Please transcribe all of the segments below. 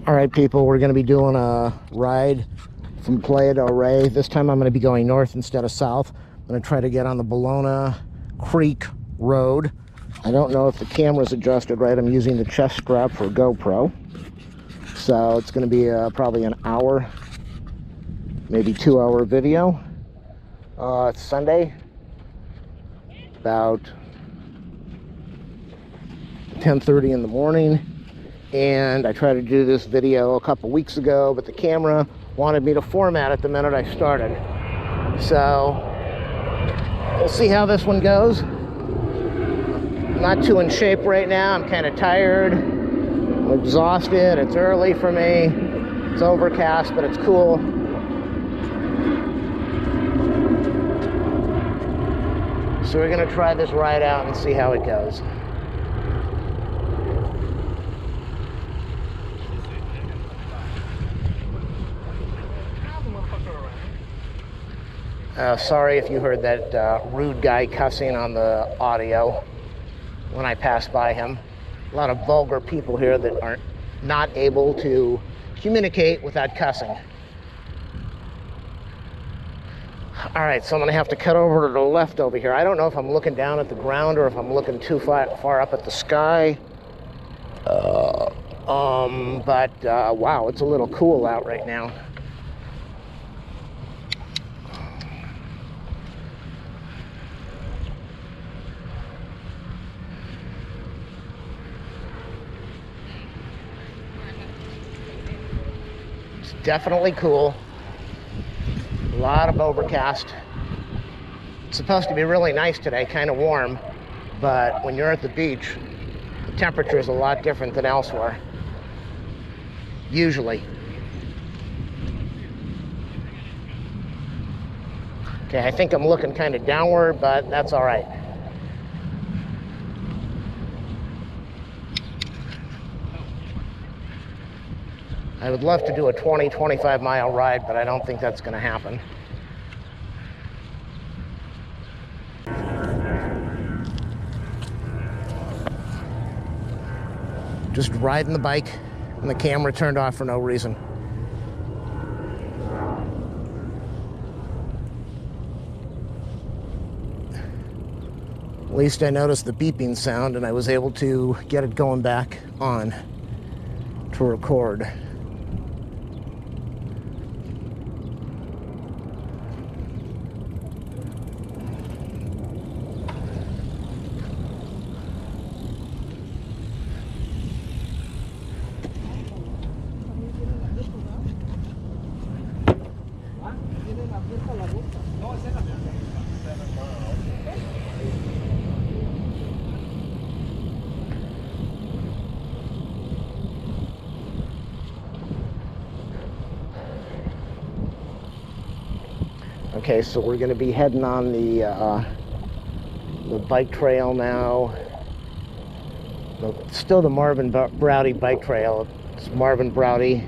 All right, people, we're going to be doing a ride from Playa Del Rey. This time I'm going to be going north instead of south. I'm going to try to get on the Ballona Creek Road. I don't know if the camera's adjusted right. I'm using the chest strap for GoPro. So it's going to be probably an hour, maybe 2-hour video. It's Sunday, about 10:30 in the morning. And I tried to do this video a couple weeks ago, but the camera wanted me to format it the minute I started. So we'll see how this one goes. I'm not too in shape right now. I'm kind of tired. I'm exhausted. It's early for me. It's overcast, but it's cool. So we're gonna try this ride out and see how it goes. Sorry if you heard that rude guy cussing on the audio when I passed by him. A lot of vulgar people here that are not able to communicate without cussing. All right, so I'm gonna have to cut over to the left over here. I don't know if I'm looking down at the ground or if I'm looking too far up at the sky. Wow, it's a little cool out right now. It's definitely cool. A lot of overcast. It's supposed to be really nice today, kind of warm, but when you're at the beach, the temperature is a lot different than elsewhere, usually. Okay, I think I'm looking kind of downward, but that's all right. I would love to do a 20-25 mile ride, but I don't think that's going to happen. Just riding the bike, and the camera turned off for no reason. At least I noticed the beeping sound, and I was able to get it going back on to record. Okay, so we're going to be heading on the bike trail now. Still the Marvin Braude bike trail. It's Marvin Braude.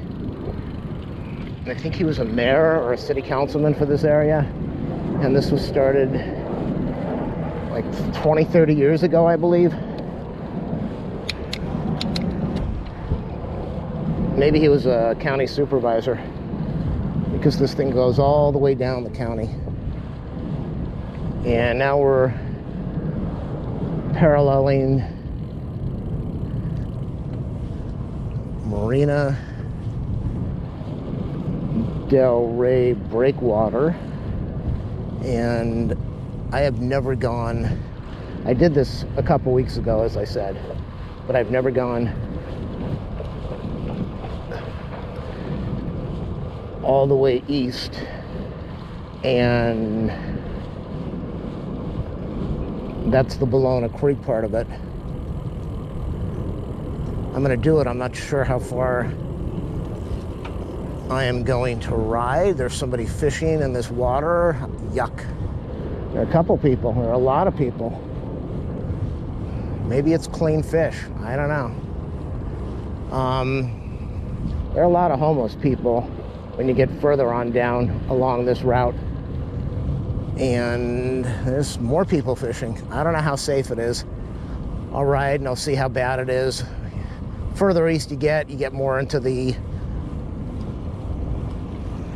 I think he was a mayor or a city councilman for this area. And this was started like 20-30 years ago, I believe. Maybe he was a county supervisor, because this thing goes all the way down the county. And now we're paralleling Marina Del Rey breakwater. And I have never gone, I did this a couple weeks ago, as I said, but I've never gone all the way east, and that's the Ballona Creek part of it. I'm gonna do it. I'm not sure how far I am going to ride. There's somebody fishing in this water. Yuck. There are a couple people. There are a lot of people. Maybe it's clean fish. I don't know. There are a lot of homeless people when you get further on down along this route. And there's more people fishing. I don't know how safe it is. I'll ride and I'll see how bad it is. further east you get more into the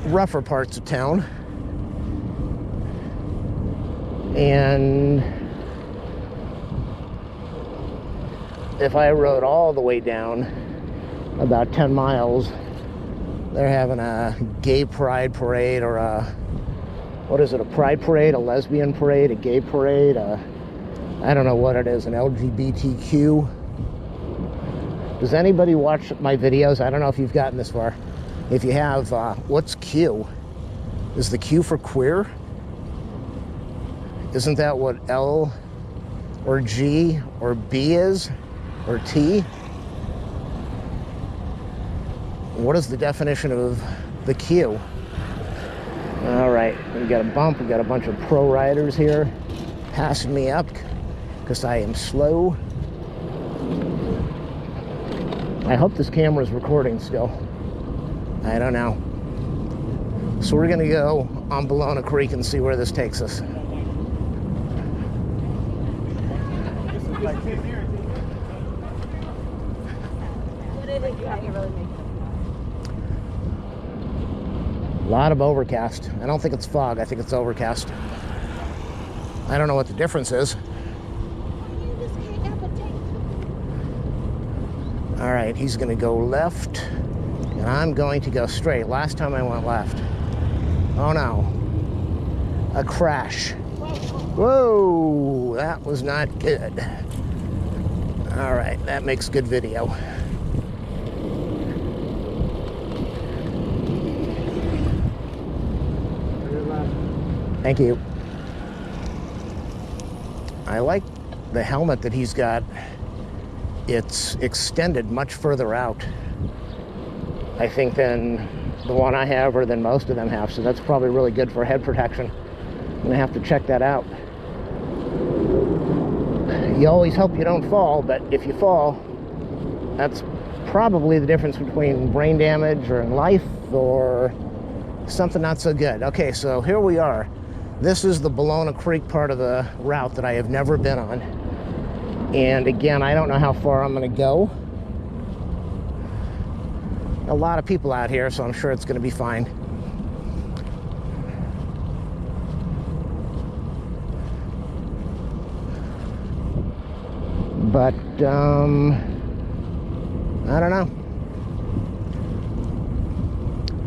rougher parts of town. And if I rode all the way down about 10 miles, they're having a gay pride parade, or a, what is it, a pride parade, a lesbian parade, a gay parade, I don't know what it is, an LGBTQ. Does anybody watch my videos? I don't know if you've gotten this far. If you have, what's Q? Is the Q for queer? Isn't that what L or G or B is? Or T? What is the definition of the Q? All right, we got a bump. We got a bunch of pro riders here passing me up because I am slow. I hope this camera is recording still. I don't know. So we're gonna go on Ballona Creek and see where this takes us. A lot of overcast. I don't think it's fog. I think it's overcast. I don't know what the difference is. All right, he's going to go left, and I'm going to go straight. Last time I went left. Oh no. A crash. Whoa, that was not good. All right, that makes good video. Thank you. I like the helmet that he's got. It's extended much further out, I think, than the one I have or than most of them have. So that's probably really good for head protection. I'm gonna have to check that out. You always hope you don't fall, but if you fall, that's probably the difference between brain damage or in life or something not so good. Okay, so here we are. This is the Ballona Creek part of the route that I have never been on. And again, I don't know how far I'm going to go. A lot of people out here, so I'm sure it's going to be fine. But, I don't know.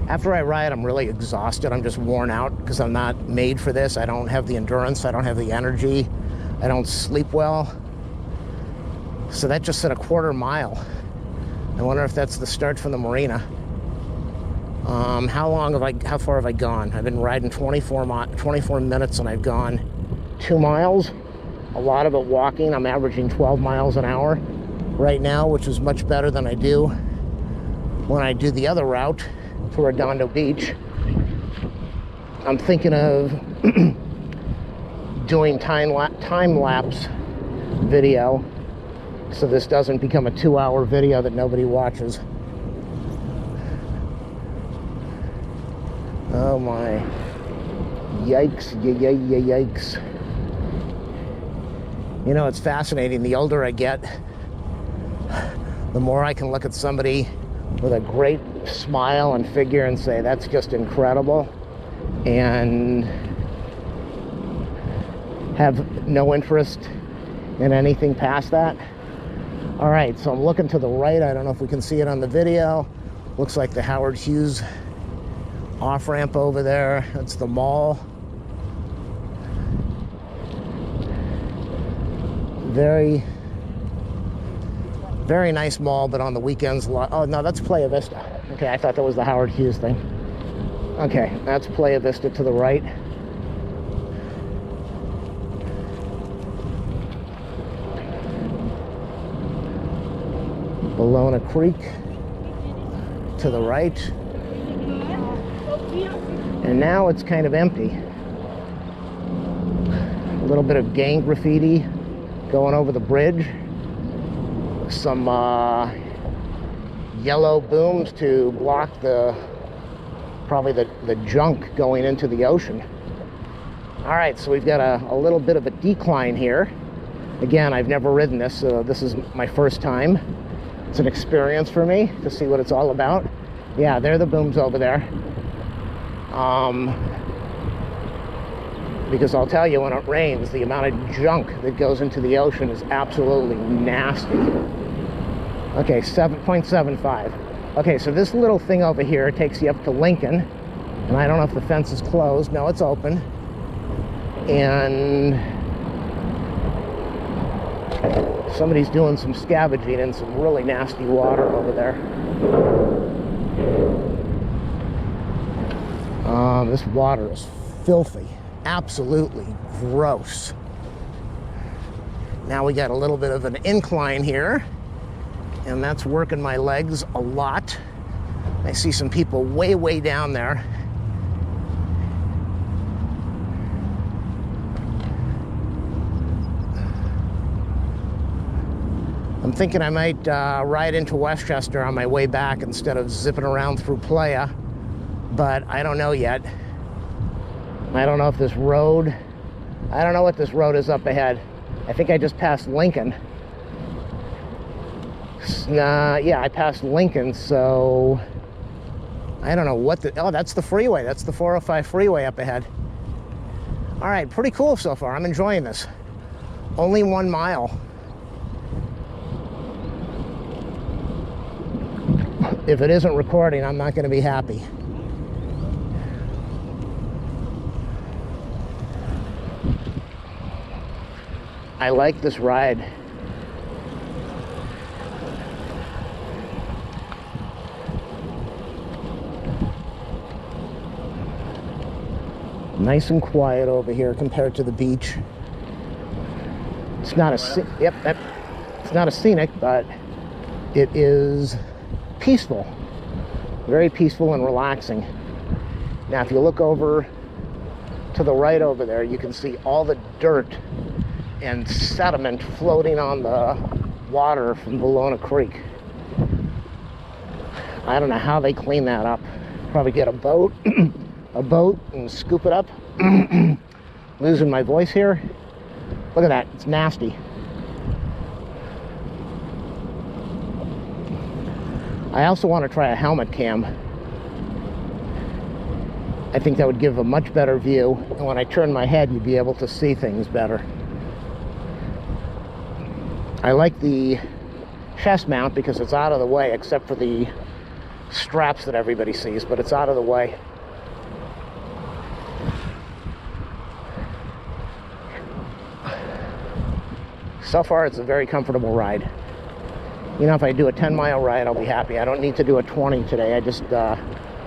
After I ride, I'm really exhausted. I'm just worn out because I'm not made for this. I don't have the endurance. I don't have the energy. I don't sleep well. So that just said a quarter mile. I wonder if that's the start from the marina. How far have I gone? I've been riding 24 minutes and I've gone 2 miles. A lot of it walking. I'm averaging 12 miles an hour right now, which is much better than I do when I do the other route to Redondo Beach. I'm thinking of doing time-lapse video, so this doesn't become a 2-hour video that nobody watches. Oh my. Yikes, yikes. You know, it's fascinating. The older I get, the more I can look at somebody with a great smile and figure and say, that's just incredible, and have no interest in anything past that. All right, so I'm looking to the right. I don't know if we can see it on the video. Looks like the Howard Hughes off-ramp over there. That's the mall. Very, very nice mall, but on the weekends, oh no, that's Playa Vista. Okay, I thought that was the Howard Hughes thing. Okay, that's Playa Vista to the right. Ballona Creek to the right. And now it's kind of empty. A little bit of gang graffiti going over the bridge. Some yellow booms to block probably the junk going into the ocean. All right, so we've got a little bit of a decline here. Again, I've never ridden this, so this is my first time. It's an experience for me to see what it's all about. Yeah, there are the booms over there. Because I'll tell you, when it rains, the amount of junk that goes into the ocean is absolutely nasty. Okay, 7.75. Okay, so this little thing over here takes you up to Lincoln. And I don't know if the fence is closed. No, it's open. And somebody's doing some scavenging in some really nasty water over there. This water is filthy. Absolutely gross. Now we got a little bit of an incline here, and that's working my legs a lot. I see some people way down there. I'm thinking I might ride into Westchester on my way back instead of zipping around through Playa, but I don't know yet. I don't know if this road, I don't know what this road is up ahead. I think I just passed Lincoln. Yeah, I passed Lincoln, so I don't know what the, oh, that's the freeway. That's the 405 freeway up ahead. All right, pretty cool so far. I'm enjoying this. Only 1 mile. If it isn't recording, I'm not going to be happy. I like this ride. Nice and quiet over here compared to the beach. It's not a it's not a scenic, but it is peaceful. Very peaceful and relaxing. Now, if you look over to the right over there, you can see all the dirt and sediment floating on the water from Ballona Creek. I don't know how they clean that up. Probably get a boat, and scoop it up. Losing my voice here. Look at that, it's nasty. I also want to try a helmet cam. I think that would give a much better view, and when I turn my head, you'd be able to see things better. I like the chest mount because it's out of the way, except for the straps that everybody sees, but it's out of the way. So far, it's a very comfortable ride. You know, if I do a 10-mile ride, I'll be happy. I don't need to do a 20 today. I just, I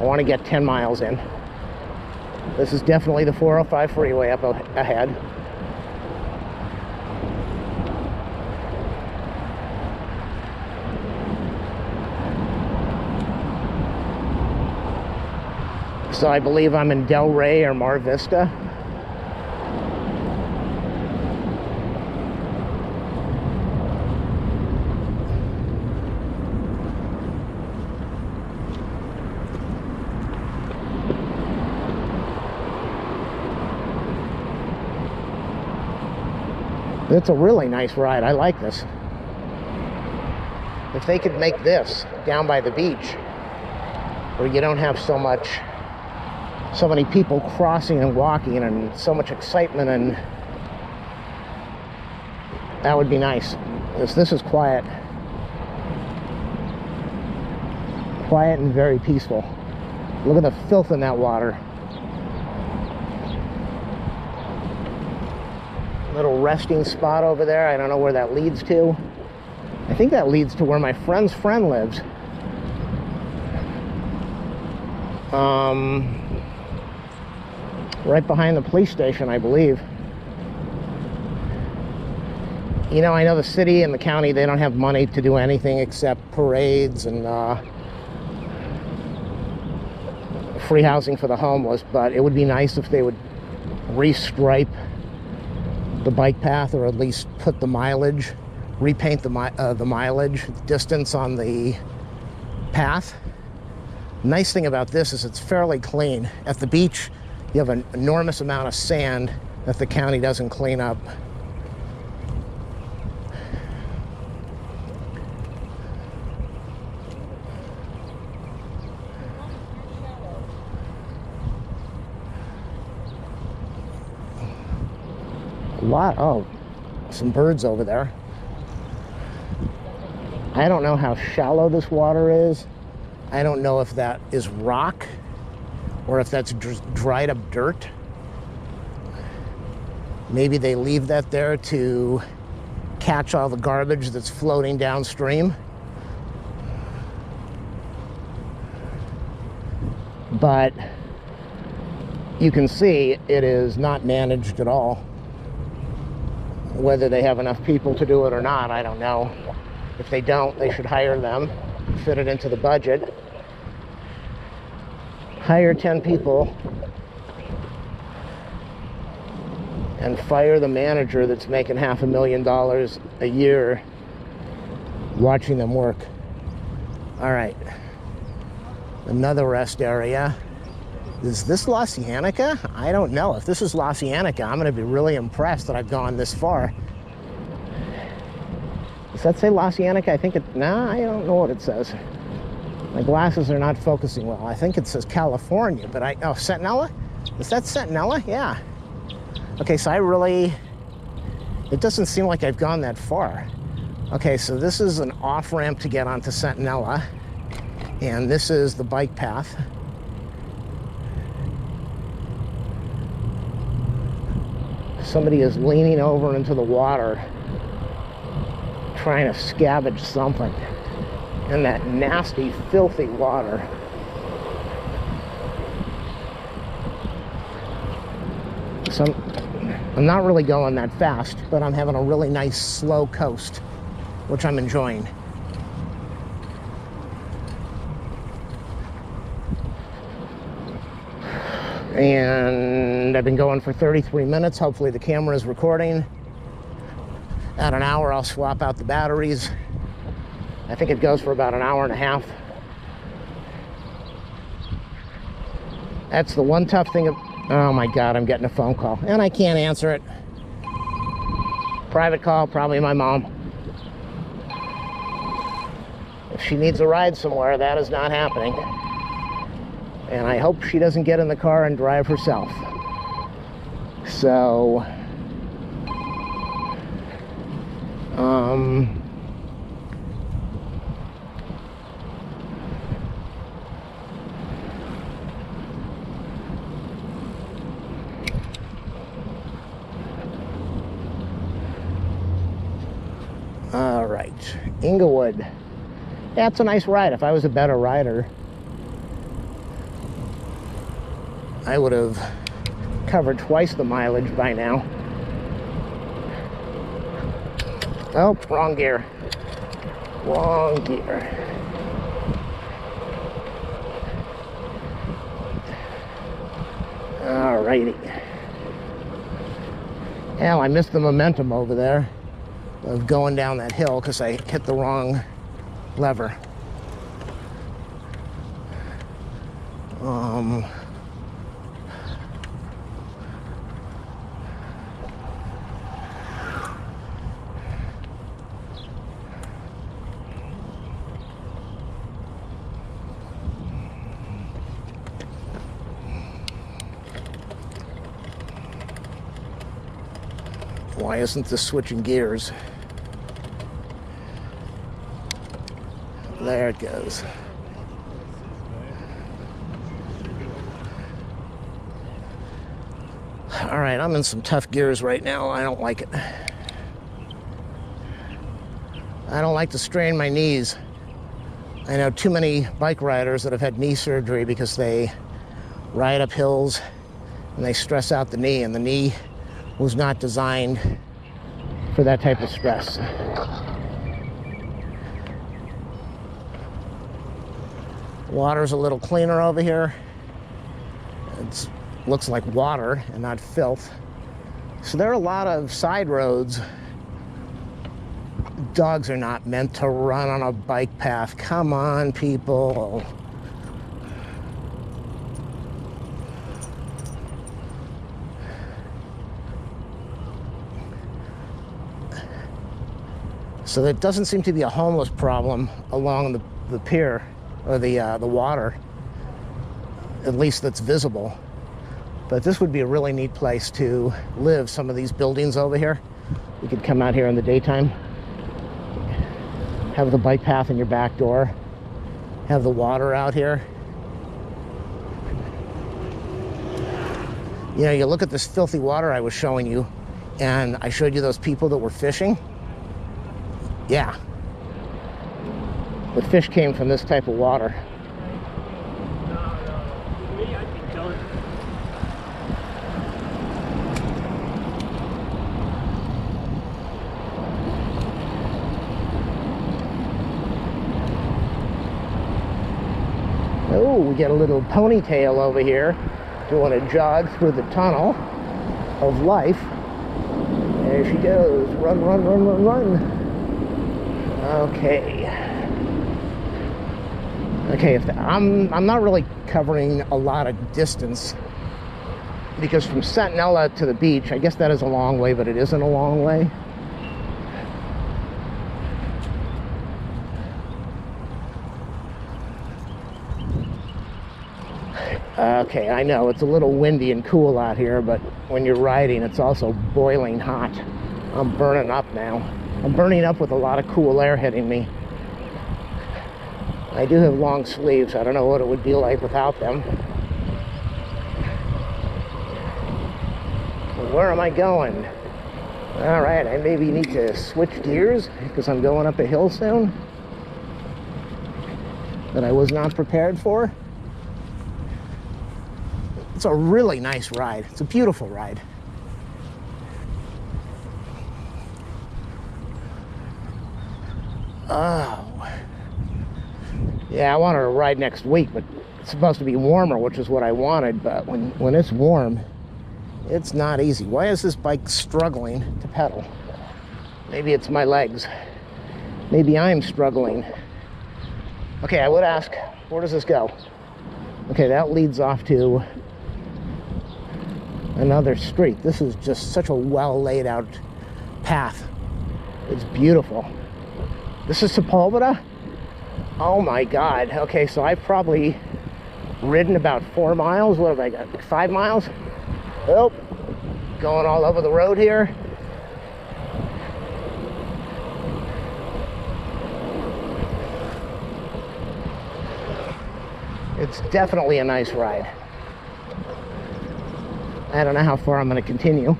want to get 10 miles in. This is definitely the 405 freeway up ahead. So I believe I'm in Del Rey or Mar Vista. It's a really nice ride. I like this. If they could make this down by the beach, where you don't have so many people crossing and walking and so much excitement, and that would be nice. This is quiet. Quiet and very peaceful. Look at the filth in that water. Little resting spot over there. I don't know where that leads to. I think that leads to where my friend's friend lives. Right behind the police station, I believe. You know, I know the city and the county, they don't have money to do anything except parades and free housing for the homeless, but it would be nice if they would restripe the bike path, or at least put the mileage, repaint the mileage distance on the path. Nice thing about this is it's fairly clean. At the beach, you have an enormous amount of sand that the county doesn't clean up. Oh, some birds over there. I don't know how shallow this water is. I don't know if that is rock or if that's dried up dirt. Maybe they leave that there to catch all the garbage that's floating downstream. But you can see it is not managed at all. Whether they have enough people to do it or not, I don't know. If they don't, they should hire them, fit it into the budget. Hire 10 people and fire the manager that's making $500,000 a year watching them work. All right, another rest area. Is this La Cienega? I don't know. If this is La Cienega, I'm gonna be really impressed that I've gone this far. Does that say La Cienega? I think it, nah, I don't know what it says. My glasses are not focusing well. I think it says California, but oh, Sentinella? Is that Sentinella? Yeah. Okay, so it doesn't seem like I've gone that far. Okay, so this is an off-ramp to get onto Sentinella, and this is the bike path. Somebody is leaning over into the water, trying to scavenge something in that nasty, filthy water. So I'm not really going that fast, but I'm having a really nice slow coast, which I'm enjoying. And I've been going for 33 minutes. Hopefully the camera is recording. At an hour, I'll swap out the batteries. I think it goes for about an hour and a half. That's the one tough thing. Oh my God, I'm getting a phone call and I can't answer it. Private call, probably my mom. If she needs a ride somewhere, that is not happening. And I hope she doesn't get in the car and drive herself. So, all right, Inglewood. That's a nice ride. If I was a better rider, I would have covered twice the mileage by now. Oh, wrong gear. Wrong gear. Alrighty. Hell, I missed the momentum over there of going down that hill because I hit the wrong lever. Why isn't this switching gears? There it goes. All right, I'm in some tough gears right now. I don't like it. I don't like to strain my knees. I know too many bike riders that have had knee surgery because they ride up hills and they stress out the knee, and the knee was not designed for that type of stress. Water's a little cleaner over here. It looks like water and not filth. So there are a lot of side roads. Dogs are not meant to run on a bike path. Come on, people. So there doesn't seem to be a homeless problem along the pier or the water, at least that's visible. But this would be a really neat place to live, some of these buildings over here. You could come out here in the daytime, have the bike path in your back door, have the water out here. You know, you look at this filthy water I was showing you, and I showed you those people that were fishing. Yeah. The fish came from this type of water. Oh, we get a little ponytail over here doing a jog through the tunnel of life. There she goes. Run, run, run, run, run. Okay. Okay, I'm not really covering a lot of distance, because from Sentinella to the beach, I guess that is a long way, but it isn't a long way. Okay, I know it's a little windy and cool out here, but when you're riding, it's also boiling hot. I'm burning up now. I'm burning up with a lot of cool air hitting me. I do have long sleeves. I don't know what it would be like without them. Where am I going? All right, I maybe need to switch gears because I'm going up a hill soon that I was not prepared for. It's a really nice ride. It's a beautiful ride. Oh. Yeah, I wanted to ride next week, but it's supposed to be warmer, which is what I wanted. But when it's warm, it's not easy. Why is this bike struggling to pedal? Maybe it's my legs. Maybe I'm struggling. Okay, I would ask, where does this go? Okay, that leads off to another street. This is just such a well laid out path. It's beautiful. This is Sepulveda? Oh my God. Okay, so I've probably ridden about 4 miles. What have I got? 5 miles? Oh, going all over the road here. It's definitely a nice ride. I don't know how far I'm going to continue.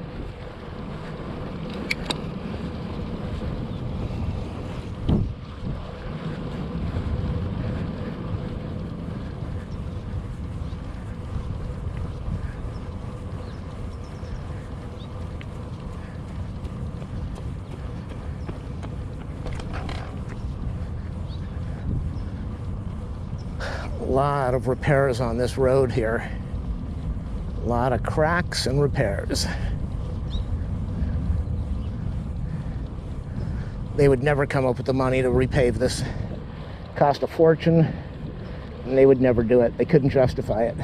A lot of repairs on this road here. A lot of cracks and repairs. They would never come up with the money to repave this. Cost a fortune, and they would never do it. They couldn't justify it.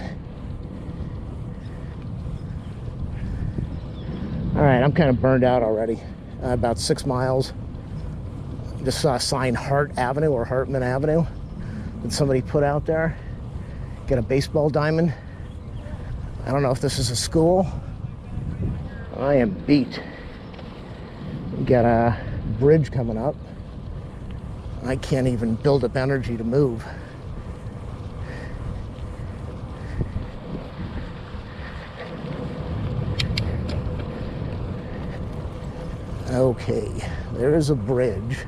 All right, I'm kind of burned out already. About 6 miles. Just saw a sign, Hart Avenue or Hartman Avenue, that somebody put out there. Get a baseball diamond. I don't know if this is a school. I am beat. We got a bridge coming up. I can't even build up energy to move. Okay, there is a bridge.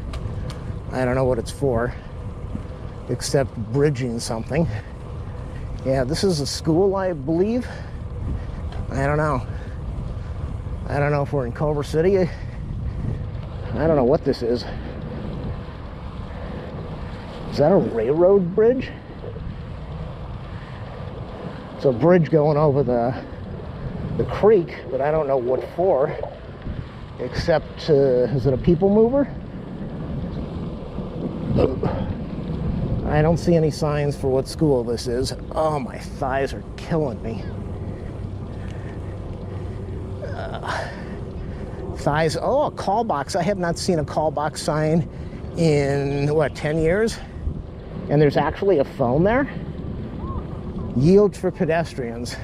I don't know what it's for, except bridging something. Yeah, this is a school, I believe. I don't know. I don't know if we're in Culver City. I don't know what this is. Is that a railroad bridge? It's a bridge going over the creek, but I don't know what for. Except, is it a people mover? I don't see any signs for what school this is. Oh, my thighs are killing me. Thighs. Oh, a call box. I have not seen a call box sign in, what, 10 years? And there's actually a phone there. Yield for pedestrians.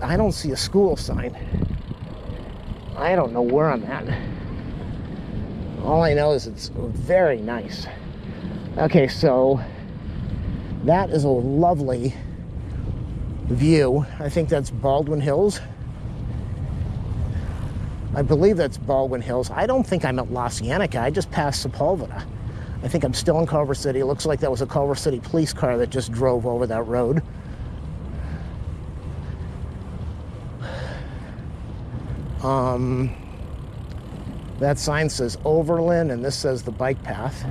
I don't see a school sign. I don't know where I'm at. All I know is it's very nice. Okay, so that is a lovely view. I think that's Baldwin Hills. I believe that's Baldwin Hills. I don't think I'm at La Cienega. I just passed Sepulveda. I think I'm still in Culver City. It looks like that was a Culver City police car that just drove over that road. That sign says Overland, and this says the bike path.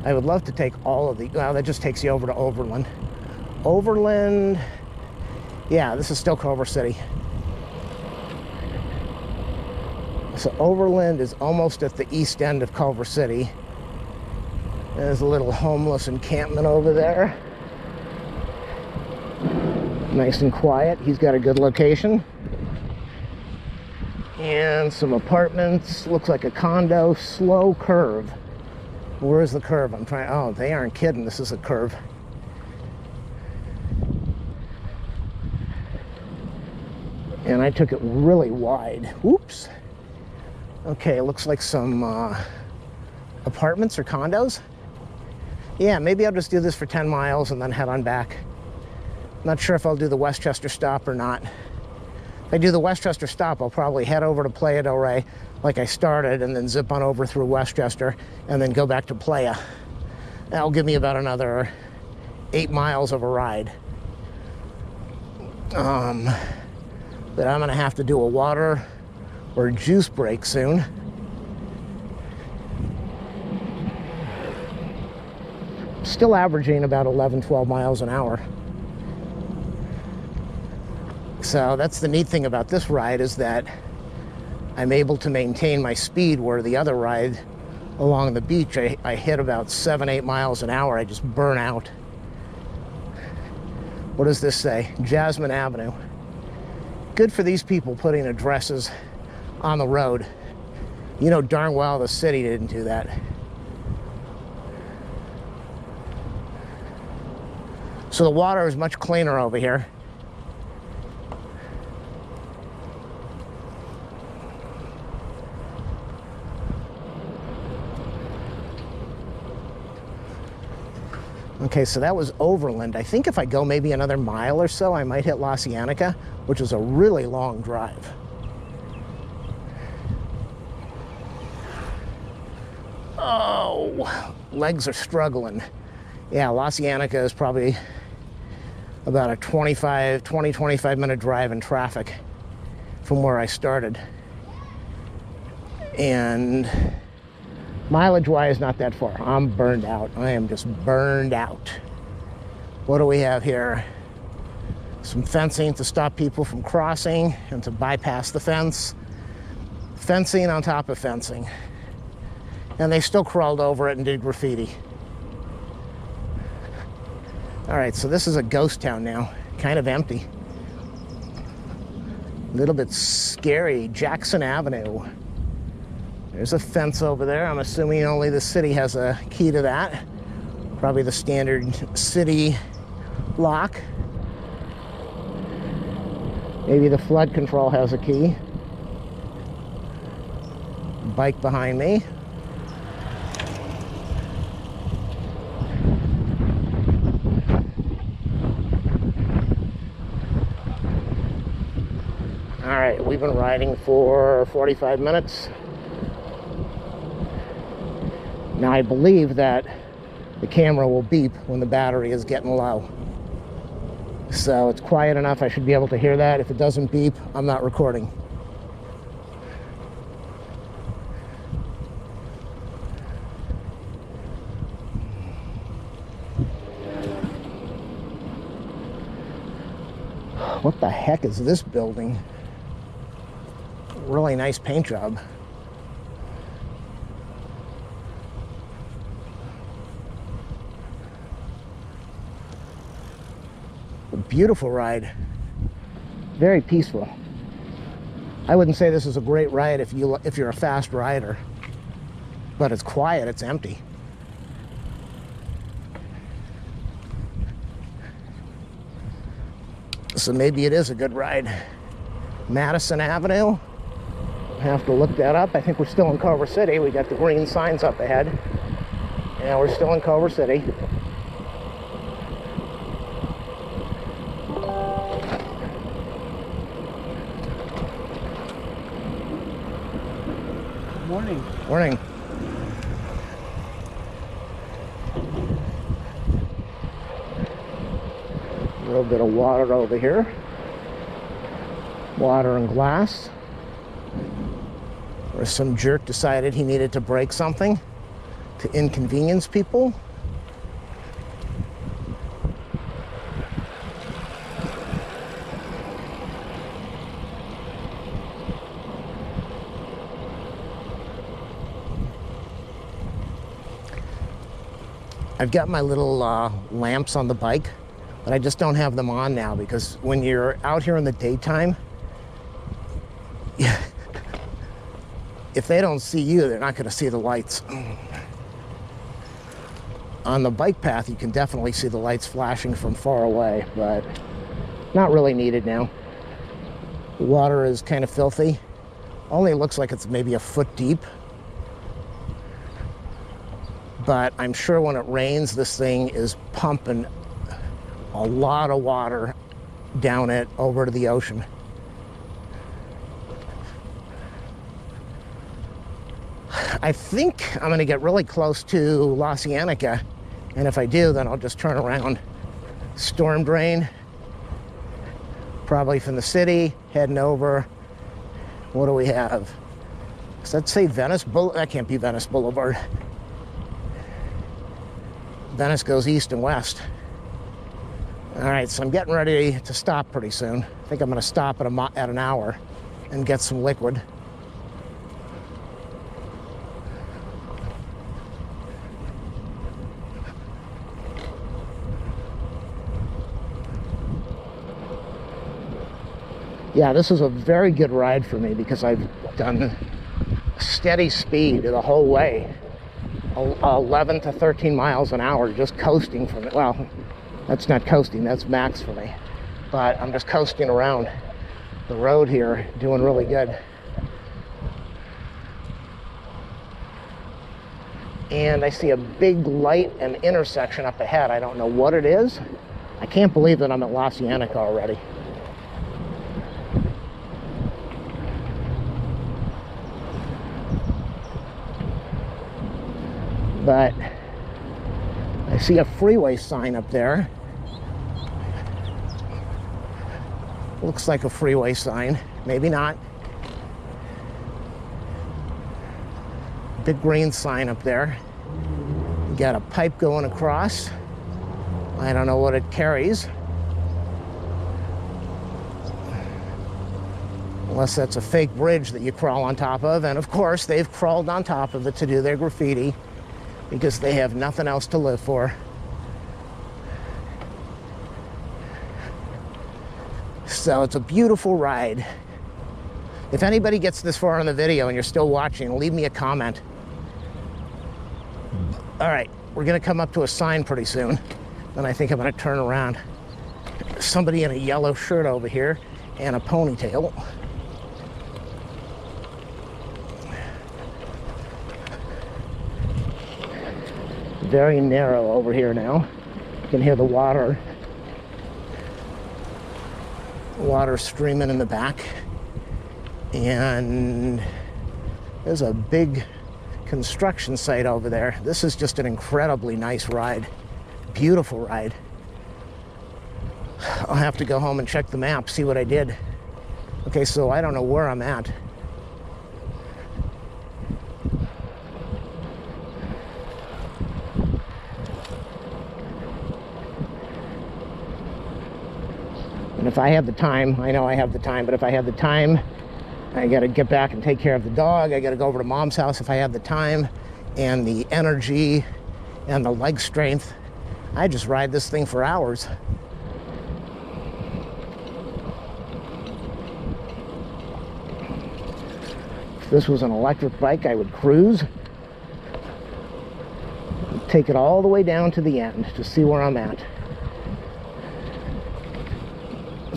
I would love to take all of the, well, that just takes you over to Overland. Overland, yeah, this is still Culver City. So Overland is almost at the east end of Culver City. There's a little homeless encampment over there. Nice and quiet. He's got a good location. And some apartments. Looks like a condo. Slow curve. Where's the curve? I'm trying. Oh, they aren't kidding. This is a curve. And I took it really wide. Oops. Okay, looks like some apartments or condos. Yeah, maybe I'll just do this for 10 miles and then head on back. Not sure if I'll do the Westchester stop or not. If I do the Westchester stop, I'll probably head over to Playa Del Rey like I started and then zip on over through Westchester and then go back to Playa. That'll give me about another 8 miles of a ride. But I'm gonna have to do a water or juice break soon. Still averaging about 11, 12 miles an hour. So that's the neat thing about this ride, is that I'm able to maintain my speed, where the other ride along the beach, I hit about 7, 8 miles an hour. I just burn out. What does this say? Jasmine Avenue. Good for these people putting addresses on the road. You know darn well the city didn't do that. So the water is much cleaner over here. Okay, so that was Overland. I think if I go maybe another mile or so, I might hit La Cienega, which is a really long drive. Oh, legs are struggling. Yeah, La Cienega is probably about a 20-25 minute drive in traffic from where I started. And mileage-wise, not that far. I'm burned out. I am just burned out. What do we have here? Some fencing to stop people from crossing and to bypass the fence. Fencing on top of fencing. And they still crawled over it and did graffiti. All right, so this is a ghost town now. Kind of empty. A little bit scary. Jackson Avenue. There's a fence over there. I'm assuming only the city has a key to that. Probably the standard city lock. Maybe the flood control has a key. Bike behind me. All right, we've been riding for 45 minutes. Now I believe that the camera will beep when the battery is getting low. So it's quiet enough, I should be able to hear that. If it doesn't beep, I'm not recording. What the heck is this building? Really nice paint job. A beautiful ride. Very peaceful. I wouldn't say this is a great ride if you're a fast rider, but it's quiet, it's empty. So maybe it is a good ride. Madison Avenue. I have to look that up. I think we're still in Culver City. We got the green signs up ahead. Yeah, we're still in Culver City. Morning. Morning. A little bit of water over here. Water and glass. Or some jerk decided he needed to break something to inconvenience people. I've got my little lamps on the bike, but I just don't have them on now because when you're out here in the daytime, if they don't see you, they're not going to see the lights. On the bike path, you can definitely see the lights flashing from far away, but not really needed now. The water is kind of filthy. Only looks like it's maybe a foot deep. But I'm sure when it rains, this thing is pumping a lot of water down it over to the ocean. I think I'm going to get really close to La Cienega, and if I do, then I'll just turn around. Storm drain, probably from the city, heading over. What do we have? Does that say Venice Boulevard? That can't be Venice Boulevard. Venice goes east and west. All right, so I'm getting ready to stop pretty soon. I think I'm going to stop at an hour and get some liquid. Yeah, this is a very good ride for me because I've done steady speed the whole way. 11 to 13 miles an hour just coasting from it. Well, that's not coasting, that's max for me. But I'm just coasting around the road here, doing really good. And I see a big light and intersection up ahead. I don't know what it is. I can't believe that I'm at La Cienega already. But I see a freeway sign up there. Looks like a freeway sign, maybe not. Big green sign up there. You got a pipe going across. I don't know what it carries. Unless that's a fake bridge that you crawl on top of. And of course, they've crawled on top of it to do their graffiti, because they have nothing else to live for. So it's a beautiful ride. If anybody gets this far in the video and you're still watching, leave me a comment. All right, we're gonna come up to a sign pretty soon. Then I think I'm gonna turn around. Somebody in a yellow shirt over here and a ponytail. Very narrow over here now. You can hear the water streaming in the back. And there's a big construction site over there. This is just an incredibly nice ride. Beautiful ride. I'll have to go home and check the map, see what I did. Okay, so I don't know where I'm at. And if I have the time, I know I have the time, but if I have the time, I got to get back and take care of the dog. I got to go over to Mom's house if I have the time and the energy and the leg strength. I just ride this thing for hours. If this was an electric bike, I would cruise. Take it all the way down to the end to see where I'm at.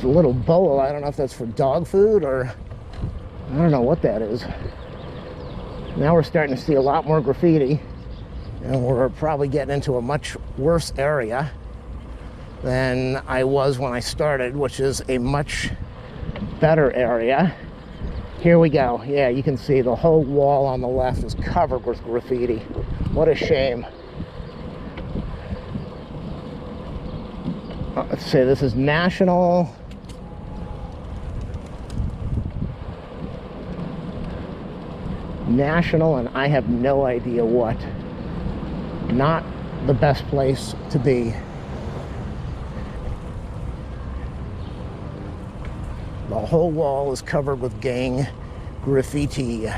There's a little bowl. I don't know if that's for dog food or I don't know what that is. Now we're starting to see a lot more graffiti, and we're probably getting into a much worse area than I was when I started, which is a much better area. Here we go. Yeah, you can see the whole wall on the left is covered with graffiti. What a shame. Let's see, this is National and I have no idea what. Not the best place to be. The whole wall is covered with gang graffiti.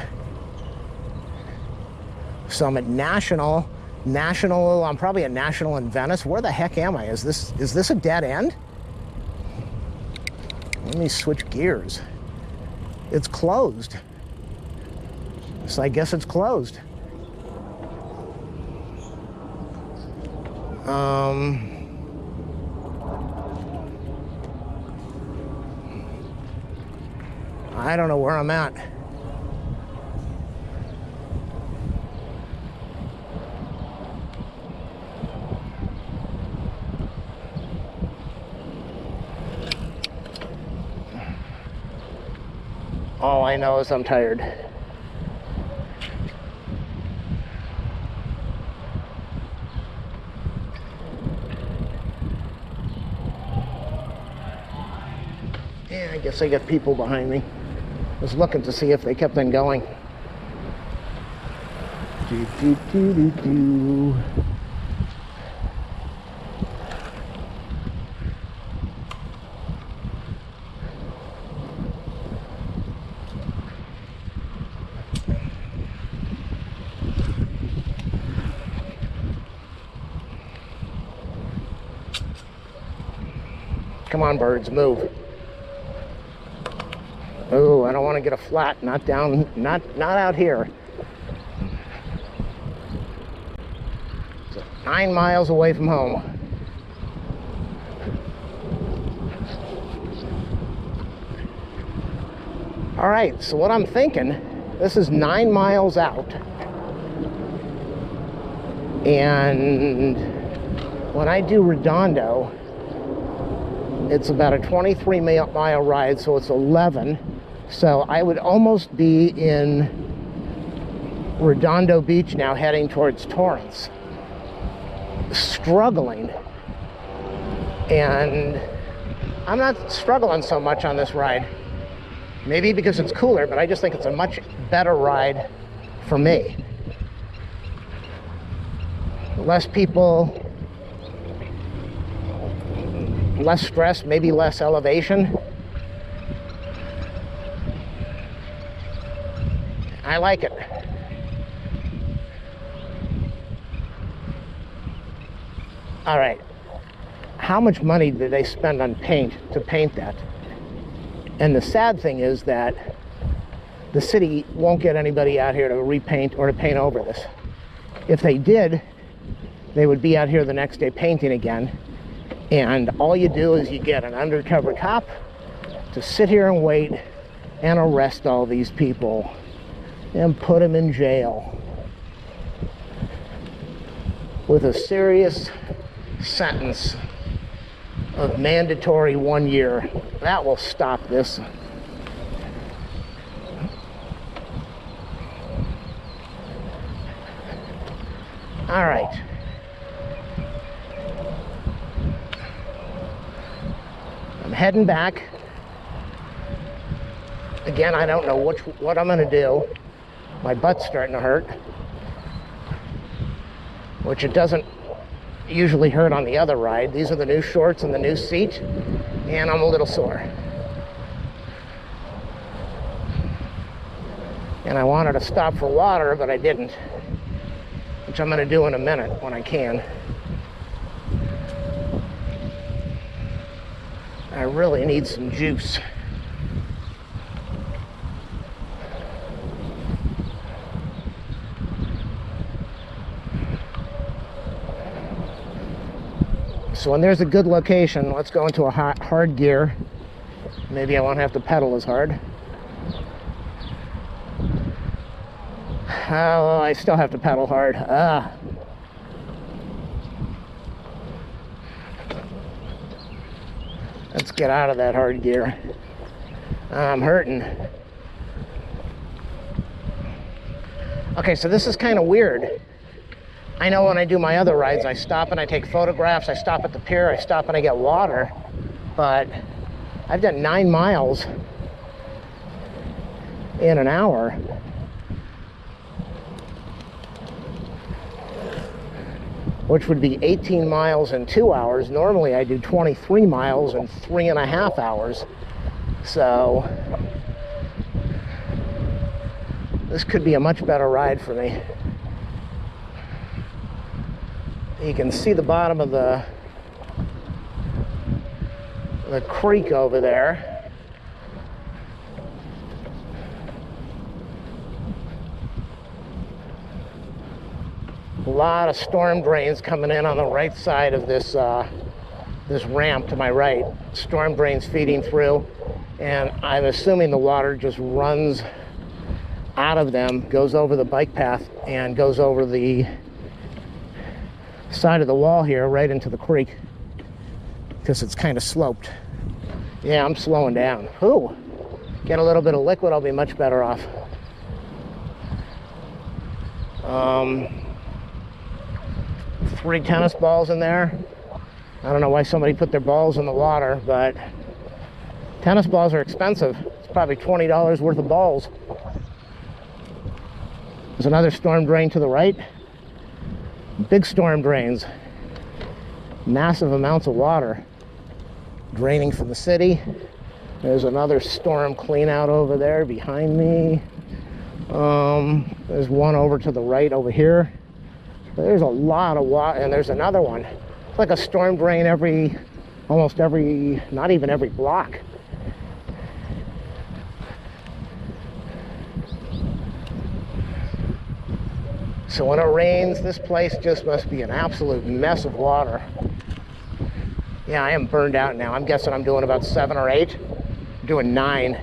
So I'm at National. I'm probably at National in Venice. Where the heck am I? Is this a dead end? Let me switch gears. It's closed. So I guess it's closed. I don't know where I'm at. All I know is I'm tired. Yeah, I guess I got people behind me. I was looking to see if they kept on going. Do, do, do, do, do. Come on, birds, move. Oh, I don't want to get a flat, not down, not out here. So 9 miles away from home. All right, so what I'm thinking, this is 9 miles out. And when I do Redondo, it's about a 23-mile ride, so it's 11. So I would almost be in Redondo Beach now, heading towards Torrance. Struggling. And I'm not struggling so much on this ride. Maybe because it's cooler, but I just think it's a much better ride for me. Less people, less stress, maybe less elevation. I like it. All right, how much money did they spend on paint to paint that? And the sad thing is that the city won't get anybody out here to repaint or to paint over this. If they did, they would be out here the next day painting again. And all you do is you get an undercover cop to sit here and wait and arrest all these people and put them in jail with a serious sentence of mandatory 1 year. That will stop this. All right. I'm heading back. Again, I don't know what I'm gonna do. My butt's starting to hurt, which it doesn't usually hurt on the other ride. These are the new shorts and the new seat, and I'm a little sore. And I wanted to stop for water, but I didn't, which I'm gonna do in a minute when I can. I really need some juice. So when there's a good location, let's go into a hard gear Maybe I won't have to pedal as hard. Oh, I still have to pedal hard. Let's get out of that hard gear. I'm hurting. Okay, so this is kind of weird. I know when I do my other rides, I stop and I take photographs, I stop at the pier, I stop and I get water, but I've done 9 miles in an hour. Which would be 18 miles in 2 hours. Normally I do 23 miles in 3.5 hours. So this could be a much better ride for me. You can see the bottom of the creek over there. A lot of storm drains coming in on the right side of this this ramp to my right. Storm drains feeding through, and I'm assuming the water just runs out of them, goes over the bike path, and goes over the side of the wall here right into the creek, because it's kind of sloped. Yeah, I'm slowing down. Ooh, get a little bit of liquid, I'll be much better off. 3 tennis balls in there. I don't know why somebody put their balls in the water, but tennis balls are expensive. It's probably $20 worth of balls. There's another storm drain to the right. Big storm drains. Massive amounts of water draining from the city. There's another storm clean out over there behind me. There's one over to the right over here. There's a lot of water, and there's another one. It's like a storm drain almost every, not even every block. So when it rains, this place just must be an absolute mess of water. Yeah, I am burned out now. I'm guessing I'm doing about 7 or 8. I'm doing 9.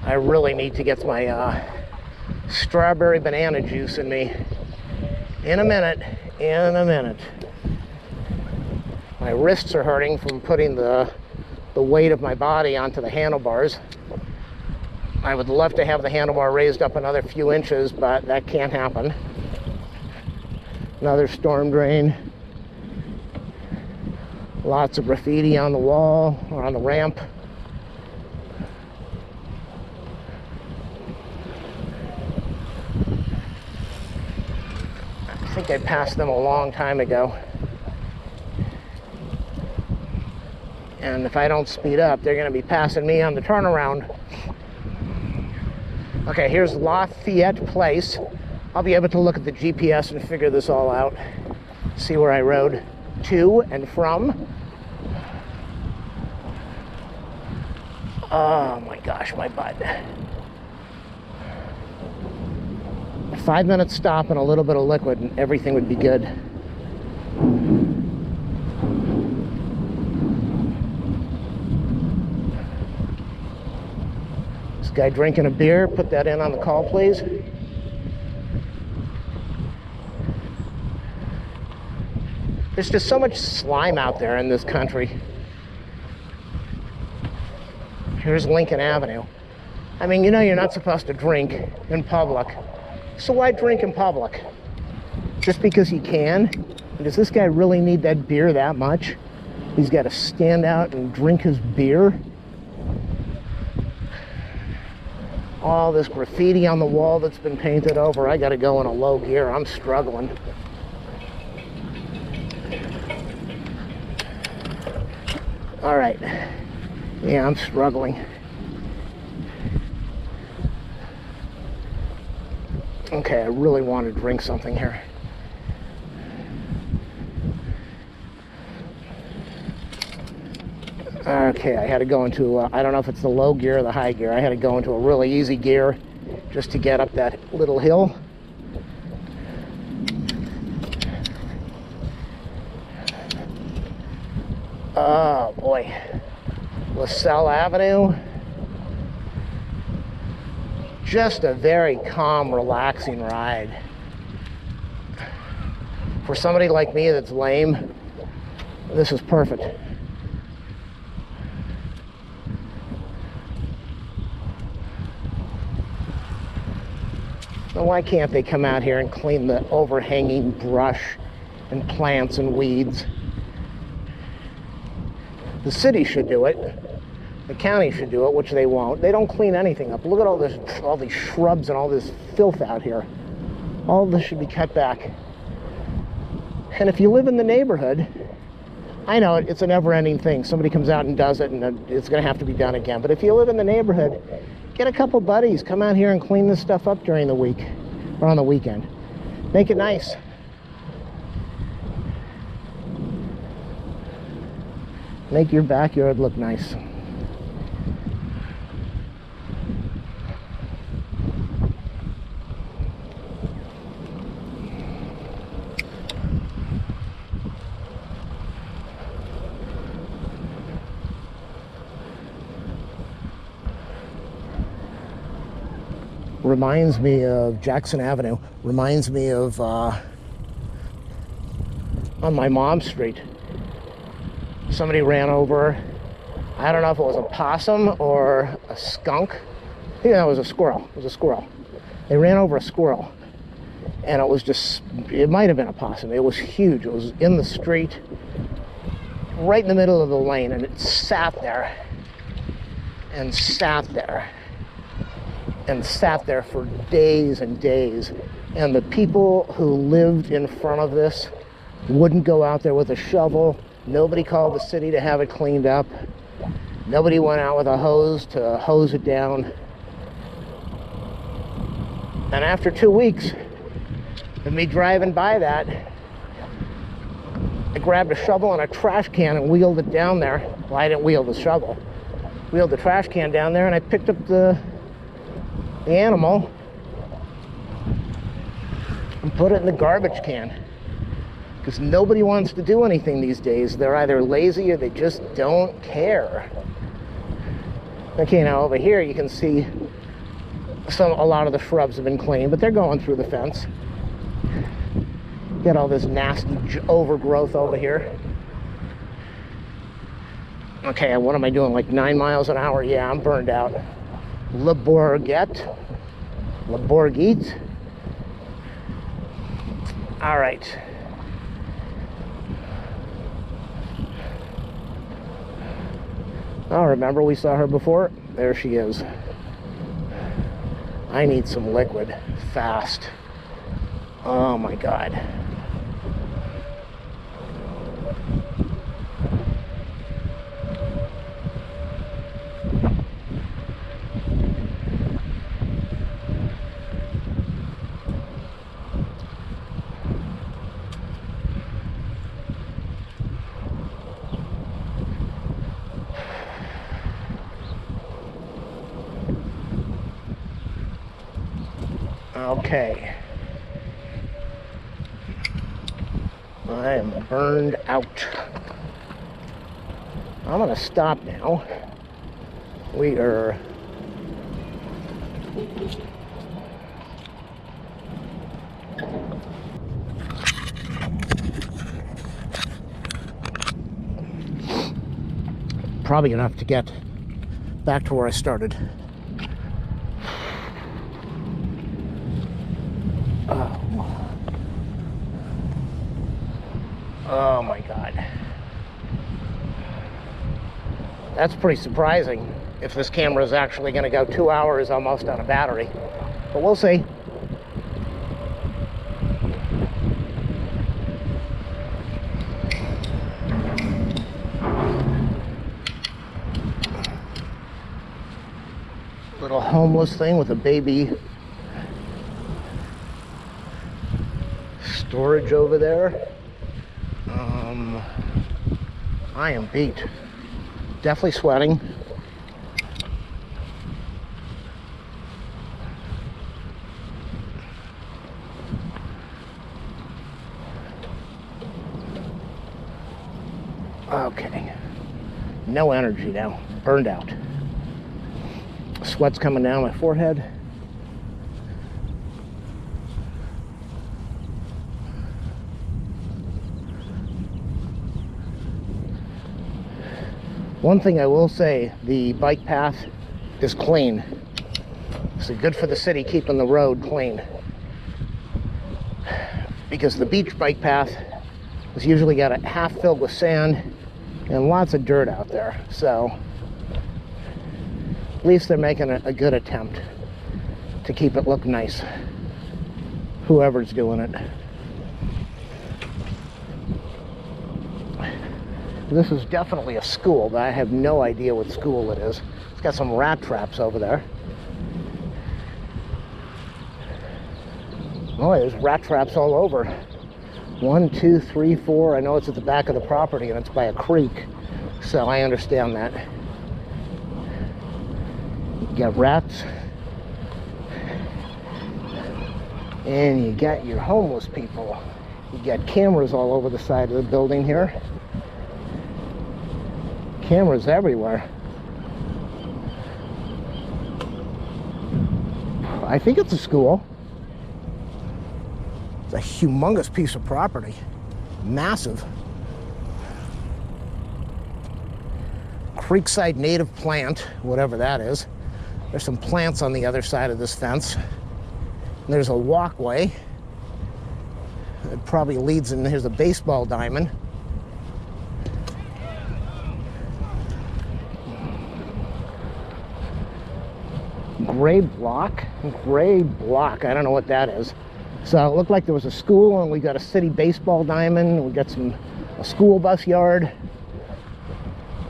I really need to get my strawberry banana juice in me. In a minute. My wrists are hurting from putting the weight of my body onto the handlebars. I would love to have the handlebar raised up another few inches, but that can't happen. Another storm drain. Lots of graffiti on the wall or on the ramp. I think I passed them a long time ago. And if I don't speed up, they're going to be passing me on the turnaround. Okay, here's Lafayette Place. I'll be able to look at the GPS and figure this all out. See where I rode to and from. Oh my gosh, my butt. 5 minutes stop and a little bit of liquid and everything would be good. This guy drinking a beer, put that in on the call, please. There's just so much slime out there in this country. Here's Lincoln Avenue. I mean, you know you're not supposed to drink in public. So why drink in public? Just because he can? Does this guy really need that beer that much? He's got to stand out and drink his beer? All this graffiti on the wall that's been painted over. I got to go in a low gear. I'm struggling. All right. Yeah, I'm struggling. Okay, I really want to drink something here. Okay, I had to go into, I don't know if it's the low gear or the high gear. I had to go into a really easy gear just to get up that little hill. Oh boy. LaSalle Avenue. Just a very calm, relaxing ride. For somebody like me that's lame, this is perfect. Now, why can't they come out here and clean the overhanging brush and plants and weeds? The city should do it. The county should do it, which they won't. They don't clean anything up. Look at all these shrubs and all this filth out here. All of this should be cut back. And if you live in the neighborhood, I know it's a never-ending thing. Somebody comes out and does it, and it's going to have to be done again. But if you live in the neighborhood, get a couple buddies, come out here and clean this stuff up during the week or on the weekend. Make it nice. Make your backyard look nice. Reminds me of Jackson Avenue. Reminds me of on my mom's street. Somebody ran over, I don't know if it was a possum or a skunk. I think that was a squirrel. It was a squirrel. They ran over a squirrel, and it was just, it might have been a possum. It was huge. It was in the street, right in the middle of the lane, and it sat there and sat there and sat there for days and days. And the people who lived in front of this wouldn't go out there with a shovel. Nobody called the city to have it cleaned up. Nobody went out with a hose to hose it down. And after 2 weeks of me driving by that, I grabbed a shovel and a trash can and wheeled it down there. Well, I didn't wheel the shovel. Wheeled the trash can down there, and I picked up the animal and put it in the garbage can. Because nobody wants to do anything these days. They're either lazy or they just don't care. Okay, now over here you can see a lot of the shrubs have been cleaned, but they're going through the fence. Get all this nasty overgrowth over here. Okay, what am I doing, like 9 miles an hour? Yeah, I'm burned out. Le Bourget. All right. Oh, remember we saw her before? There she is. I need some liquid fast. Oh my God. Okay. I am burned out. I'm gonna stop now. We are probably enough to get back to where I started. Oh my God. That's pretty surprising if this camera is actually going to go 2 hours almost on a battery. But we'll see. Little homeless thing with a baby storage over there. I am beat. Definitely sweating. Okay. No energy now. Burned out. Sweat's coming down my forehead. One thing I will say, the bike path is clean. So good for the city keeping the road clean. Because the beach bike path is usually got it half filled with sand and lots of dirt out there. So at least they're making a good attempt to keep it look nice, whoever's doing it. This is definitely a school, but I have no idea what school it is. It's got some rat traps over there. Oh, there's rat traps all over. 1, 2, 3, 4. I know it's at the back of the property and it's by a creek, so I understand that. You got rats. And you got your homeless people. You got cameras all over the side of the building here. Cameras everywhere. I think it's a school. It's a humongous piece of property. Massive. Creekside native plant, whatever that is. There's some plants on the other side of this fence. And there's a walkway. It probably leads in. Here's a baseball diamond. Gray block. I don't know what that is. So it looked like there was a school, and we got a city baseball diamond. We got a school bus yard,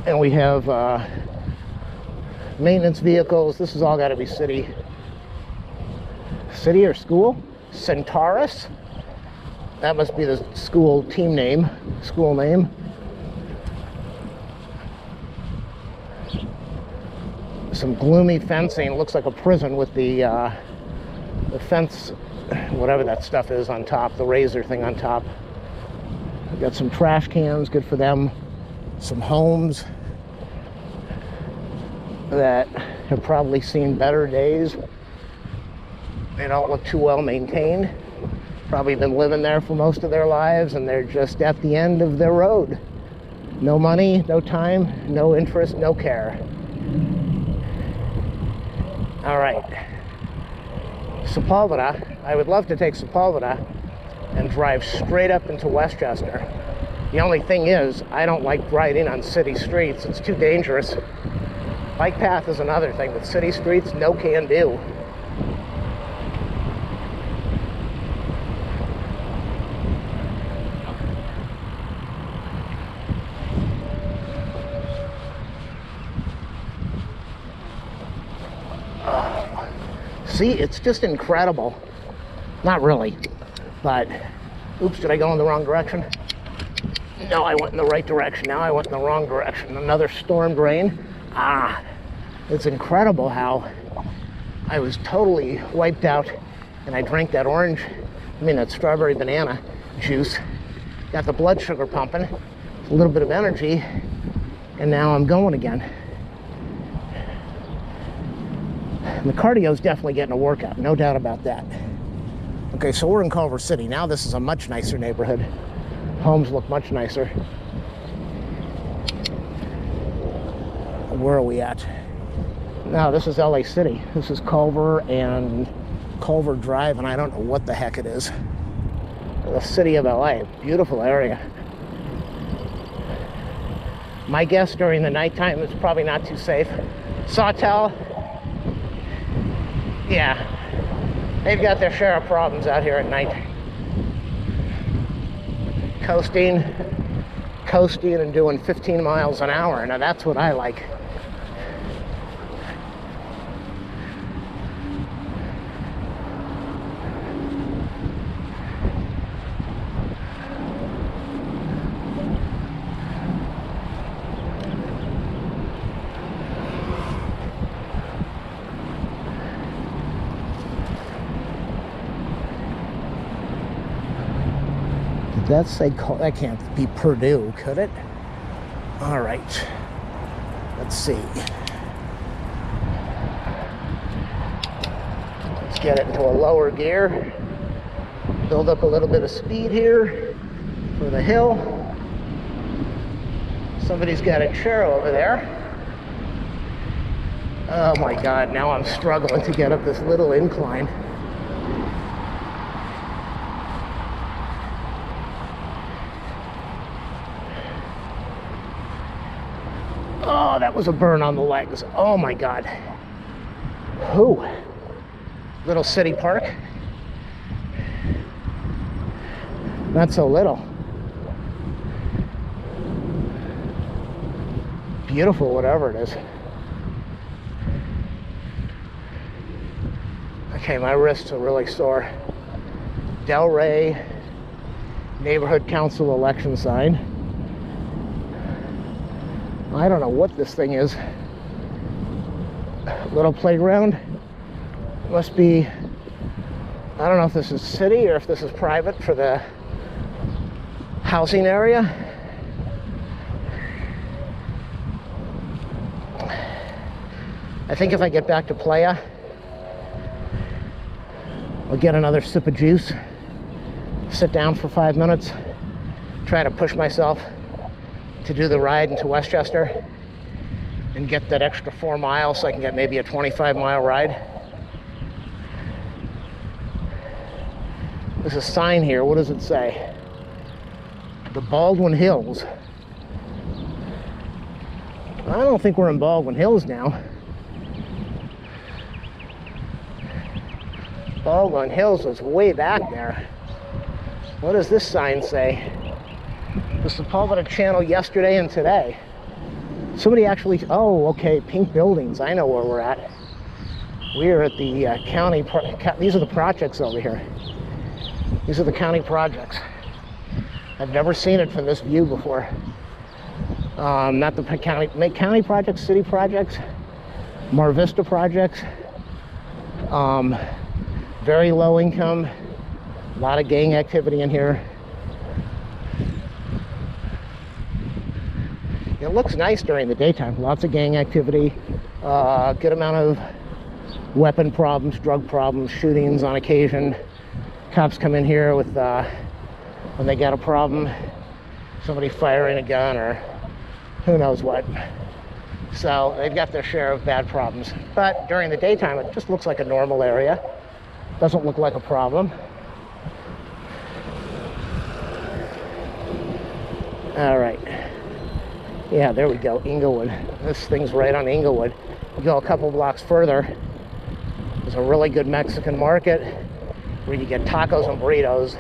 and we have maintenance vehicles. This has all got to be city or school. Centaurus. That must be the school team name. School name. Some gloomy fencing. It looks like a prison with the fence, whatever that stuff is on top, the razor thing on top. We've got some trash cans, good for them. Some homes that have probably seen better days. They don't look too well maintained. Probably been living there for most of their lives, and they're just at the end of their road. No money, no time, no interest, no care. All right, Sepulveda. I would love to take Sepulveda and drive straight up into Westchester. The only thing is, I don't like riding on city streets. It's too dangerous. Bike path is another thing, but city streets, no can do. See, it's just incredible. Not really, but oops, did I go in the wrong direction? No, I went in the right direction. Now I went in the wrong direction. Another storm drain. It's incredible how I was totally wiped out, and I drank that that strawberry banana juice. Got the blood sugar pumping, a little bit of energy, and now I'm going again. And the cardio is definitely getting a workout, no doubt about that. Okay, so we're in Culver City. Now this is a much nicer neighborhood. Homes look much nicer. Where are we at? No, this is LA City. This is Culver and Culver Drive, and I don't know what the heck it is. The city of LA, beautiful area. My guess during the nighttime is probably not too safe. Sawtell. Yeah, they've got their share of problems out here at night. Coasting and doing 15 miles an hour. Now that's what I like. That can't be Purdue, could it? All right. Let's see. Let's get it into a lower gear. Build up a little bit of speed here for the hill. Somebody's got a chair over there. Oh my God, now I'm struggling to get up this little incline. Oh, that was a burn on the legs. Oh my God. Ooh. Little city park. Not so little. Beautiful, whatever it is. Okay, my wrists are really sore. Del Rey Neighborhood Council election sign. I don't know what this thing is. Little playground. Must be, I don't know if this is city or if this is private for the housing area. I think if I get back to Playa, I'll get another sip of juice, sit down for 5 minutes, try to push myself to do the ride into Westchester and get that extra 4 miles so I can get maybe a 25-mile ride. There's a sign here. What does it say? The Baldwin Hills. I don't think we're in Baldwin Hills now. Baldwin Hills was way back there. What does this sign say? The Sepulveda Channel yesterday and today. Somebody actually, oh, okay, pink buildings. I know where we're at. We are at the county, these are the projects over here. These are the county projects. I've never seen it from this view before. Not the county projects, city projects, Mar Vista projects. Very low income, a lot of gang activity in here. It looks nice during the daytime, lots of gang activity, good amount of weapon problems, drug problems, shootings on occasion. Cops come in here with, when they got a problem, somebody firing a gun or who knows what. So they've got their share of bad problems. But during the daytime, it just looks like a normal area. Doesn't look like a problem. All right. Yeah, there we go, Inglewood. This thing's right on Inglewood. You go a couple blocks further, there's a really good Mexican market where you get tacos and burritos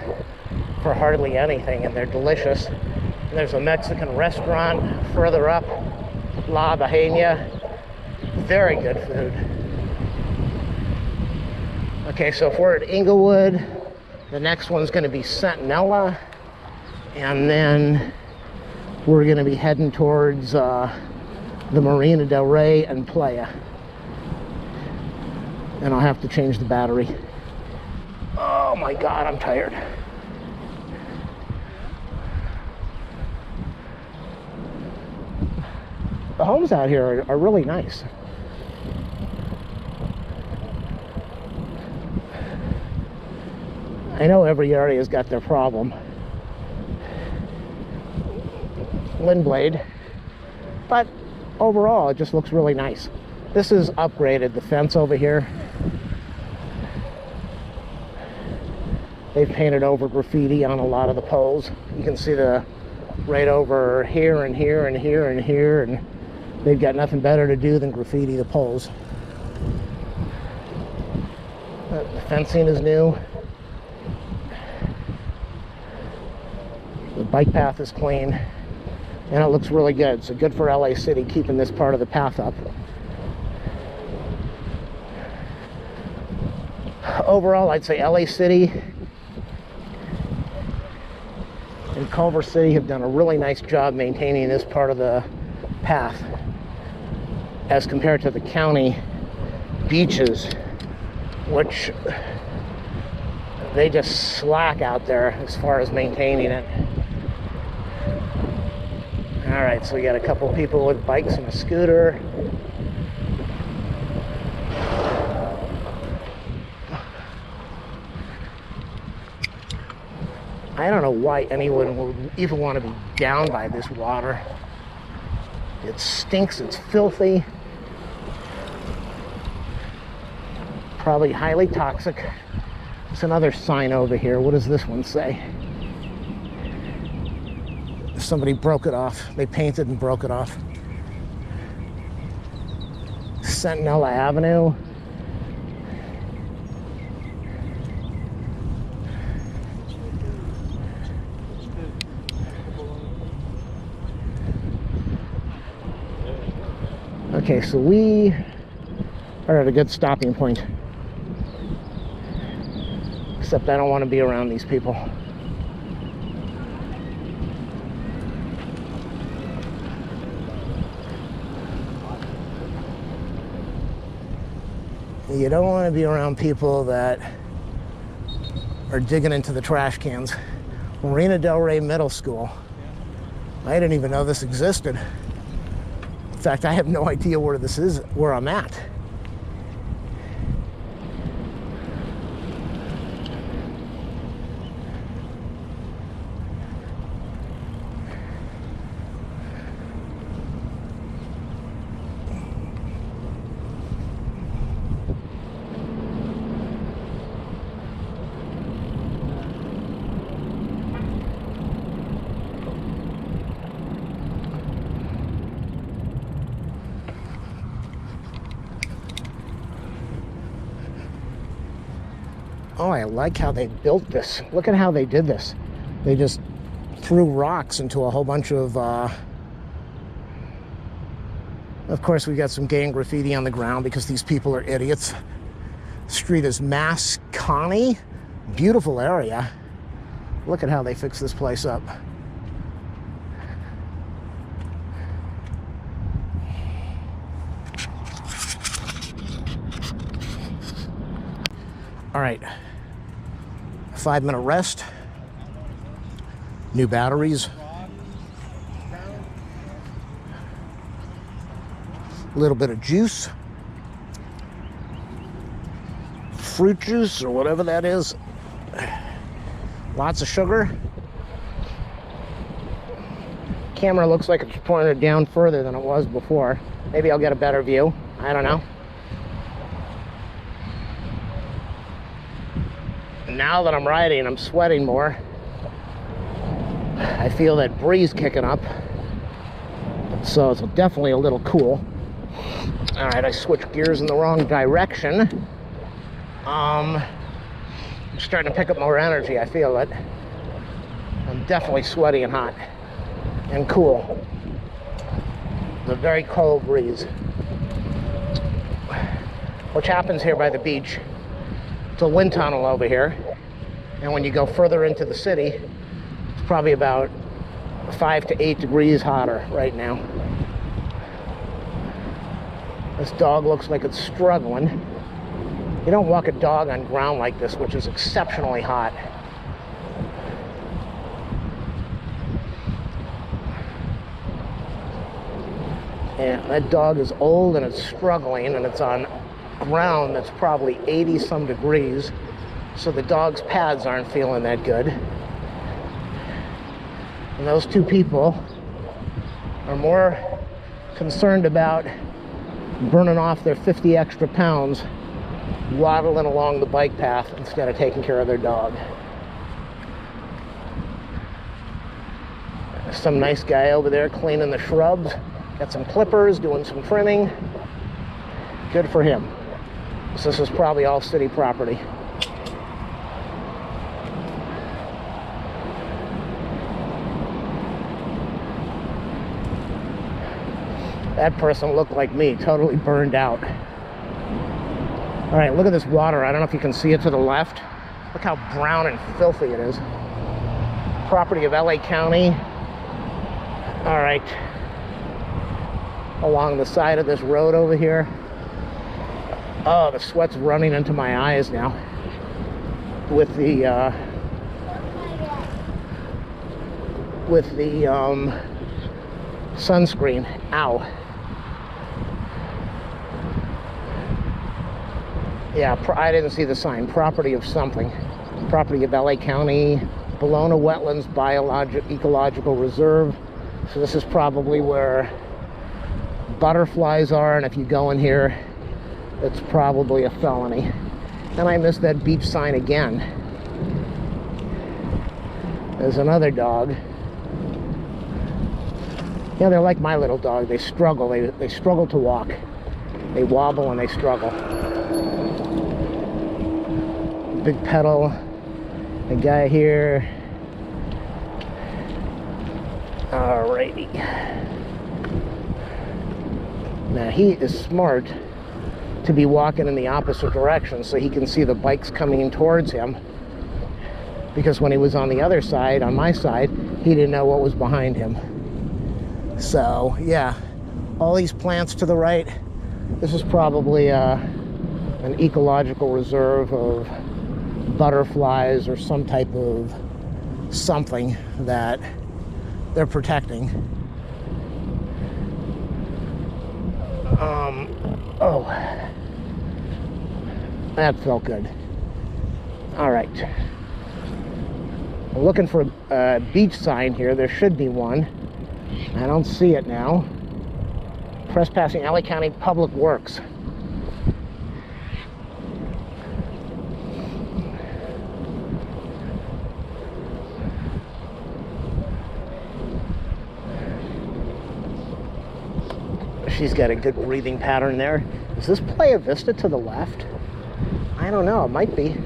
for hardly anything, and they're delicious. And there's a Mexican restaurant further up, La Bahena. Very good food. Okay, so if we're at Inglewood, the next one's going to be Centinela, and then we're going to be heading towards the Marina Del Rey and Playa. And I'll have to change the battery. Oh my God, I'm tired. The homes out here are really nice. I know every area's got their problem. Wind blade, but overall it just looks really nice. This is upgraded, the fence over here. They've painted over graffiti on a lot of the poles. You can see the right over here and here and here and here, and they've got nothing better to do than graffiti the poles. The fencing is new. The bike path is clean, and it looks really good. So good for LA City keeping this part of the path up. Overall, I'd say LA City and Culver City have done a really nice job maintaining this part of the path as compared to the county beaches, which they just slack out there as far as maintaining it. All right, so we got a couple people with bikes and a scooter. I don't know why anyone would even want to be down by this water. It stinks, it's filthy. Probably highly toxic. There's another sign over here. What does this one say? Somebody broke it off. They painted and broke it off. Sentinella Avenue. Okay, so we are at a good stopping point. Except I don't want to be around these people. You don't want to be around people that are digging into the trash cans. Marina Del Rey Middle School. I didn't even know this existed. In fact, I have no idea where this is, where I'm at. Oh, I like how they built this. Look at how they did this. They just threw rocks into a whole bunch of course, we got some gang graffiti on the ground because these people are idiots. The street is Mascony. Beautiful area. Look at how they fixed this place up. All right. 5-minute rest, new batteries, a little bit of juice, fruit juice or whatever that is, lots of sugar. Camera looks like it's pointed down further than it was before. Maybe I'll get a better view. I don't know. Now that I'm riding, I'm sweating more. I feel that breeze kicking up, so it's definitely a little cool. All right, I switched gears in the wrong direction. I'm starting to pick up more energy. I feel it. I'm definitely sweaty and hot and cool. It's a very cold breeze, which happens here by the beach. It's a wind tunnel over here, and when you go further into the city, it's probably about 5 to 8 degrees hotter right now. This dog looks like it's struggling. You don't walk a dog on ground like this, which is exceptionally hot. And that dog is old and it's struggling, and it's on ground that's probably 80 some degrees, so the dog's pads aren't feeling that good. And those two people are more concerned about burning off their 50 extra pounds waddling along the bike path instead of taking care of their dog. Some nice guy over there cleaning the shrubs, got some clippers, doing some trimming. Good for him. So this is probably all city property. That person looked like me, totally burned out. All right, look at this water. I don't know if you can see it to the left. Look how brown and filthy it is. Property of LA County. All right. Along the side of this road over here. Oh, the sweat's running into my eyes now with the sunscreen. Ow. Yeah, I didn't see the sign. Property of something. Property of LA County, Ballona Wetlands Ecological Reserve. So this is probably where butterflies are, and if you go in here, it's probably a felony. And I missed that beach sign again. There's another dog. Yeah, they're like my little dog. They struggle. They struggle to walk. They wobble and they struggle. Big pedal. A guy here. Alrighty. Now he is smart to be walking in the opposite direction so he can see the bikes coming towards him, because when he was on the other side, on my side, he didn't know what was behind him. So yeah, all these plants to the right, this is probably an ecological reserve of butterflies or some type of something that they're protecting. Oh, that felt good. All right, I'm looking for a beach sign here. There should be one. I don't see it now. Trespassing, LA County Public Works. She's got a good breathing pattern there. Is this Playa Vista to the left? I don't know, it might be.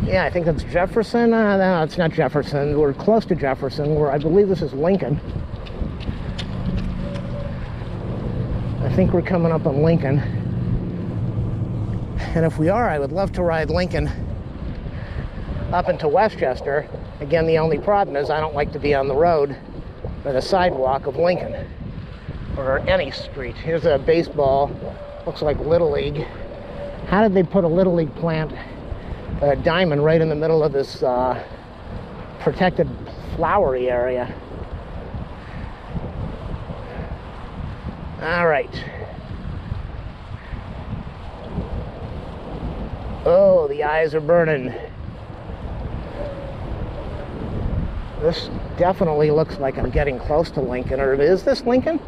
Yeah, I think that's Jefferson. No, it's not Jefferson. We're close to Jefferson, where I believe this is Lincoln. I think we're coming up on Lincoln. And if we are, I would love to ride Lincoln up into Westchester. Again, the only problem is I don't like to be on the road or the sidewalk of Lincoln or any street. Here's a baseball. Looks like Little League. How did they put a Little League plant, a diamond, right in the middle of this protected flowery area? All right. Oh, the eyes are burning. This definitely looks like I'm getting close to Lincoln. Or is this Lincoln?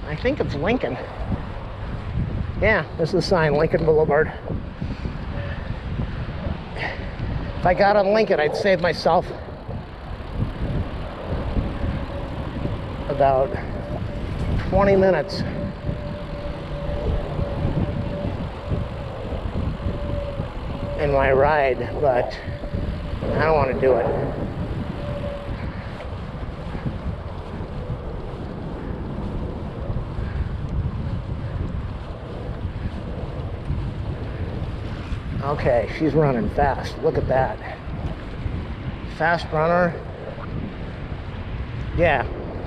I think it's Lincoln. Yeah, this is the sign, Lincoln Boulevard. If I got on Lincoln, I'd save myself about 20 minutes. In my ride, but I don't want to do it. Okay, she's running fast. Look at that. Fast runner. Yeah,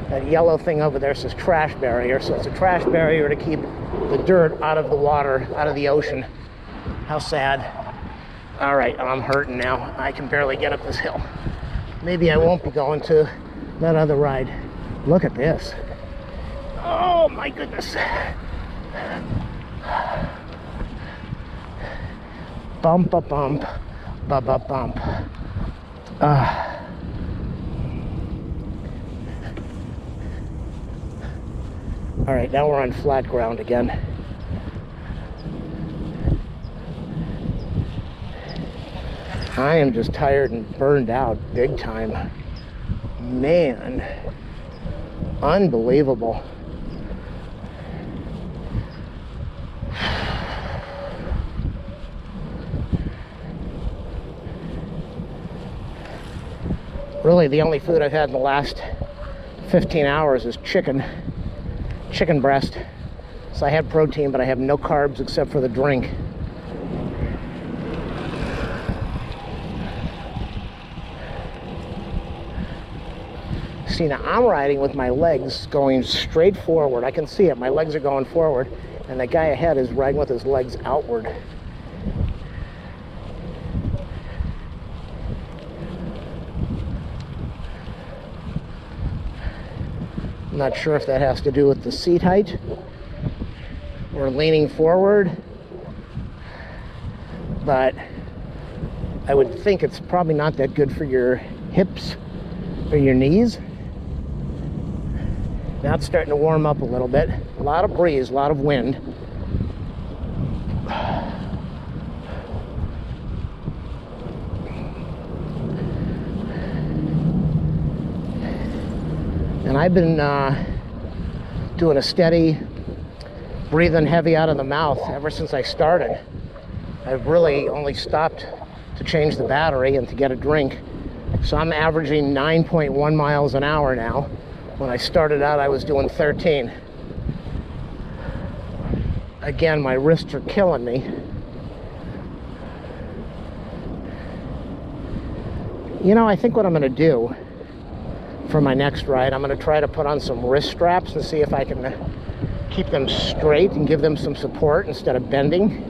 that yellow thing over there says trash barrier. So it's a trash barrier to keep the dirt out of the water, out of the ocean. How sad. All right, I'm hurting now. I can barely get up this hill. Maybe I won't be going to that other ride. Look at this. Oh my goodness. Bump, a bump, bump, a bump. All right, now we're on flat ground again. I am just tired and burned out big time. Man, unbelievable. Really, the only food I've had in the last 15 hours is chicken breast. So I had protein, but I have no carbs except for the drink. See, now I'm riding with my legs going straight forward. I can see it. My legs are going forward, and the guy ahead is riding with his legs outward. I'm not sure if that has to do with the seat height or leaning forward, but I would think it's probably not that good for your hips or your knees. Now it's starting to warm up a little bit. A lot of breeze, a lot of wind. And I've been doing a steady, breathing heavy out of the mouth ever since I started. I've really only stopped to change the battery and to get a drink. So I'm averaging 9.1 miles an hour now. When I started out, I was doing 13. Again, my wrists are killing me. You know, I think what I'm going to do for my next ride, I'm going to try to put on some wrist straps and see if I can keep them straight and give them some support instead of bending.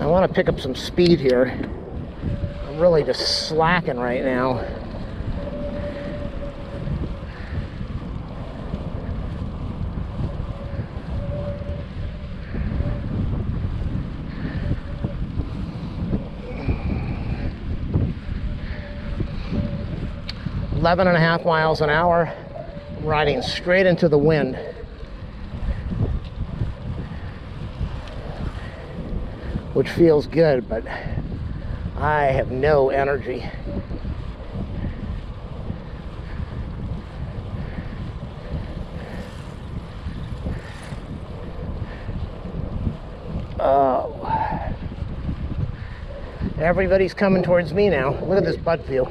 I want to pick up some speed here. I'm really just slacking right now. Eleven and a half miles an hour, riding straight into the wind. Which feels good, but I have no energy. Oh. Everybody's coming towards me now. Look at this butt view.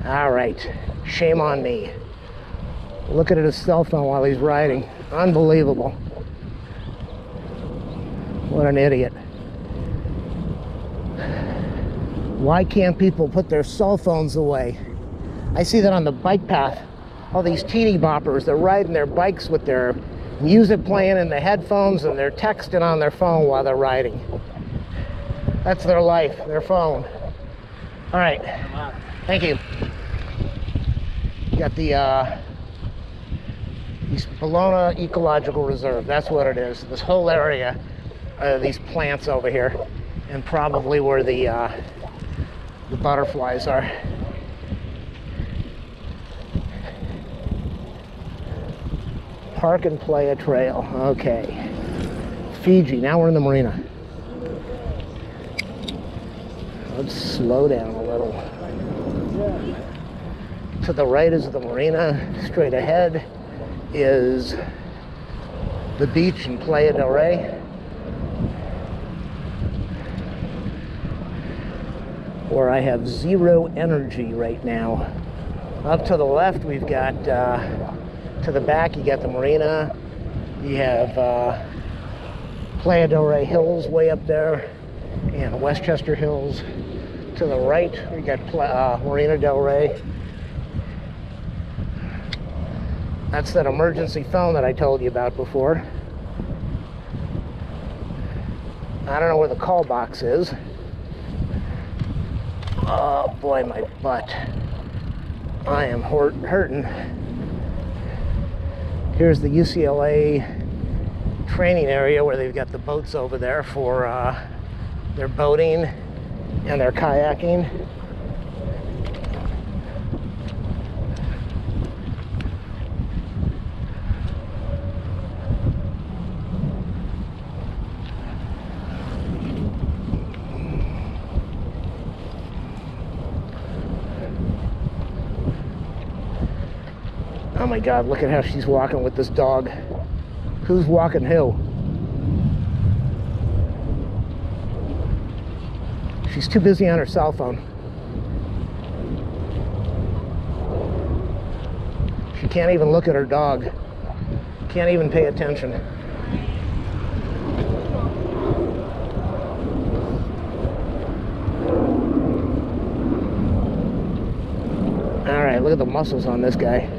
All right, shame on me. Looking at his cell phone while he's riding. Unbelievable. What an idiot. Why can't people put their cell phones away? I see that on the bike path. All these teeny boppers, they're riding their bikes with their music playing in the headphones and they're texting on their phone while they're riding. That's their life, their phone. All right, thank you. You got the East Ballona Ecological Reserve. That's what it is. This whole area, these plants over here, and probably where the butterflies are. Park and Playa Trail. Okay. Fiji. Now we're in the marina. Let's slow down a little. To the right is the marina. Straight ahead is the beach in Playa Del Rey. Where I have zero energy right now. Up to the left we've got, to the back you got the marina. You have Playa Del Rey Hills way up there and Westchester Hills. To the right we got Marina Del Rey. That's that emergency phone that I told you about before. I don't know where the call box is. Oh boy, my butt. I am hurting. Here's the UCLA training area where they've got the boats over there for their boating and their kayaking. Oh my God, look at how she's walking with this dog. Who's walking who? She's too busy on her cell phone. She can't even look at her dog. Can't even pay attention. All right, look at the muscles on this guy.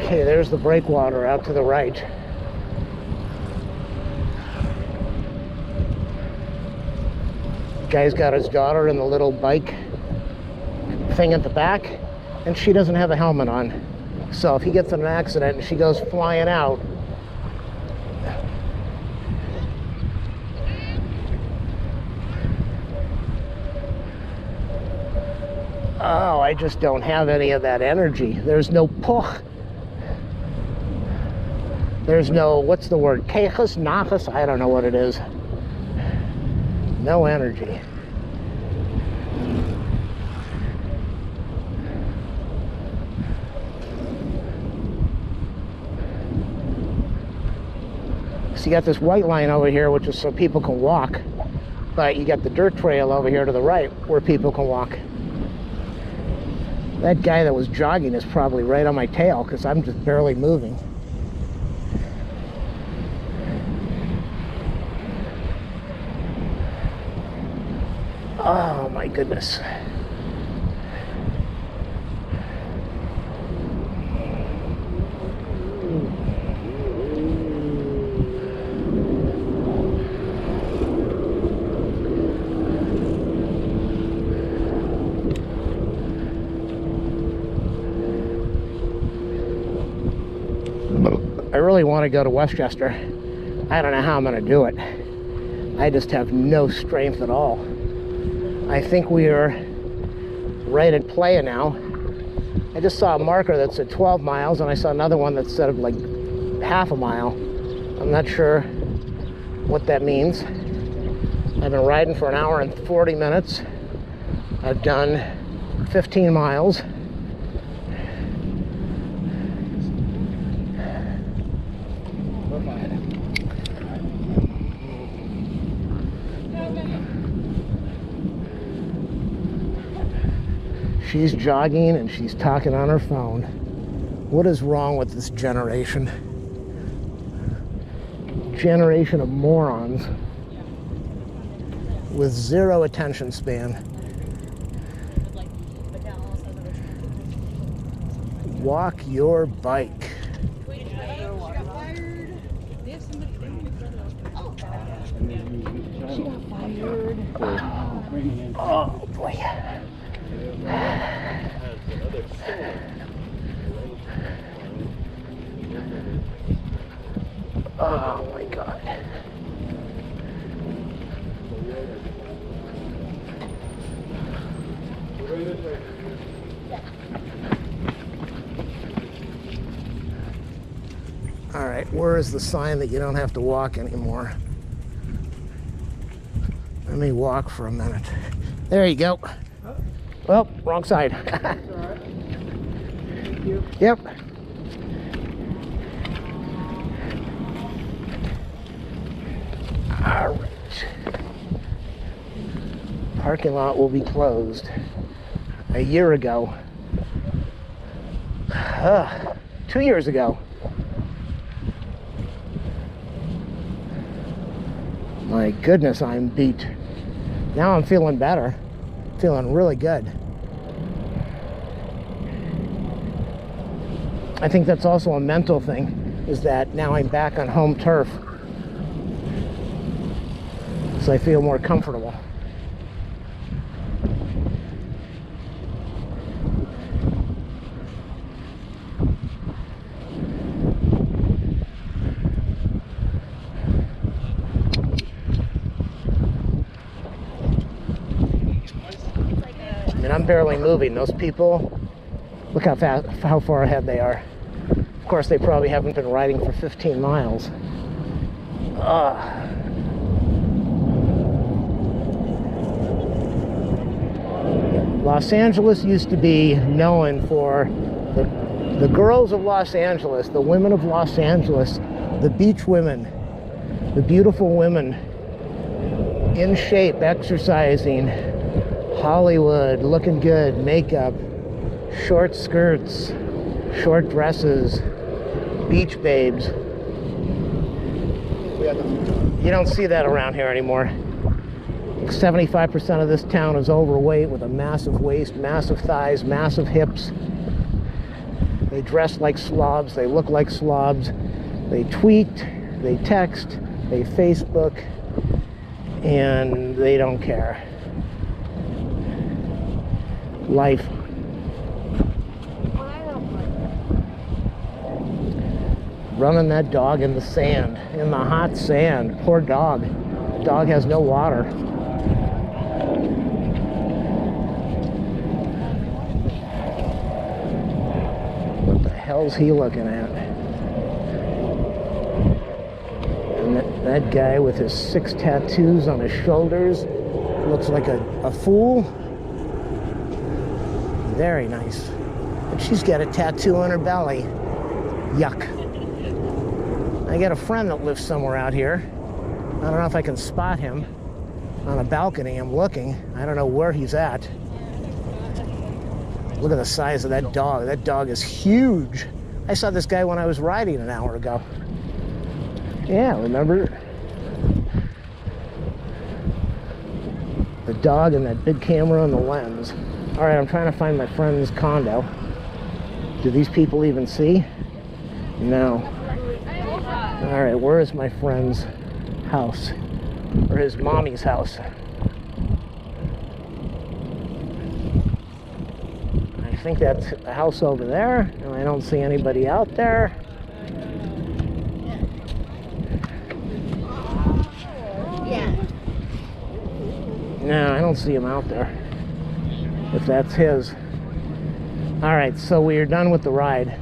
Okay, there's the breakwater out to the right. Guy's got his daughter in the little bike thing at the back, and she doesn't have a helmet on. So if he gets in an accident and she goes flying out, oh, I just don't have any of that energy. There's no puch. There's no, what's the word? Kechus, nachas, I don't know what it is. No energy. So you got this white line over here, which is so people can walk. But you got the dirt trail over here to the right where people can walk. That guy that was jogging is probably right on my tail because I'm just barely moving. Oh my goodness. I really want to go to Westchester. I don't know how I'm going to do it. I just have no strength at all. I think we are right at Playa now. I just saw a marker that said 12 miles, and I saw another one that said like half a mile. I'm not sure what that means. I've been riding for an hour and 40 minutes. I've done 15 miles. She's jogging and she's talking on her phone. What is wrong with this generation? Generation of morons with zero attention span. Walk your bike. She got fired. Oh boy. Oh my God. All right, where is the sign that you don't have to walk anymore? Let me walk for a minute. There you go. Well, wrong side. That's all right. Thank you. Yep. All right. Parking lot will be closed. A year ago. 2 years ago. My goodness, I'm beat. Now I'm feeling better. Feeling really good. I think that's also a mental thing, is that now I'm back on home turf. So I feel more comfortable. I'm barely moving. Those people, look how fast, how far ahead they are. Of course, they probably haven't been riding for 15 miles. Los Angeles used to be known for the girls of Los Angeles, the women of Los Angeles, the beach women, the beautiful women, in shape, exercising, Hollywood, looking good, makeup, short skirts, short dresses, beach babes. You don't see that around here anymore. 75% of this town is overweight with a massive waist, massive thighs, massive hips. They dress like slobs, they look like slobs, they tweet, they text, they Facebook, and they don't care. Life. Running that dog in the sand, in the hot sand. Poor dog. The dog has no water. What the hell's he looking at? And that guy with his 6 tattoos on his shoulders looks like a fool. Very nice. But she's got a tattoo on her belly. Yuck. I got a friend that lives somewhere out here. I don't know if I can spot him on a balcony. I'm looking. I don't know where he's at. Look at the size of that dog. That dog is huge. I saw this guy when I was riding an hour ago. Yeah, remember? The dog and that big camera on the lens. All right, I'm trying to find my friend's condo. Do these people even see? No. All right, where is my friend's house? Or his mommy's house? I think that's the house over there, and I don't see anybody out there. No, I don't see him out there. If that's his. All right, so we are done with the ride.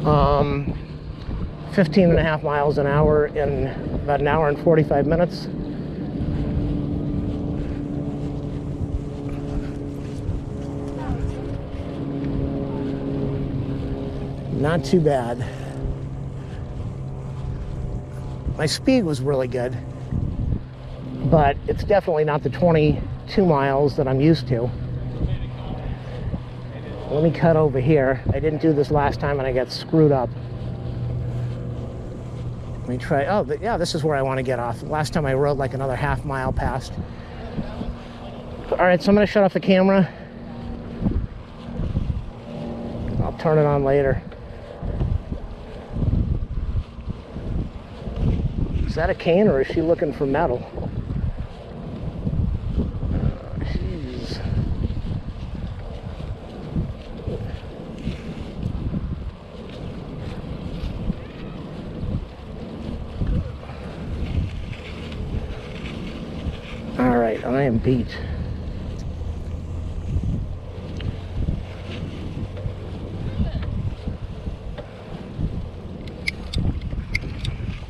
15.5 miles an hour in about an hour and 45 minutes. Not too bad. My speed was really good, but it's definitely not the 22 miles that I'm used to. Let me cut over here. I didn't do this last time and I got screwed up. Let me try. Oh, yeah, this is where I want to get off. Last time I rode like another half mile past. All right, so I'm going to shut off the camera. I'll turn it on later. Is that a cane or is she looking for metal? Jeez. All right, I am beat.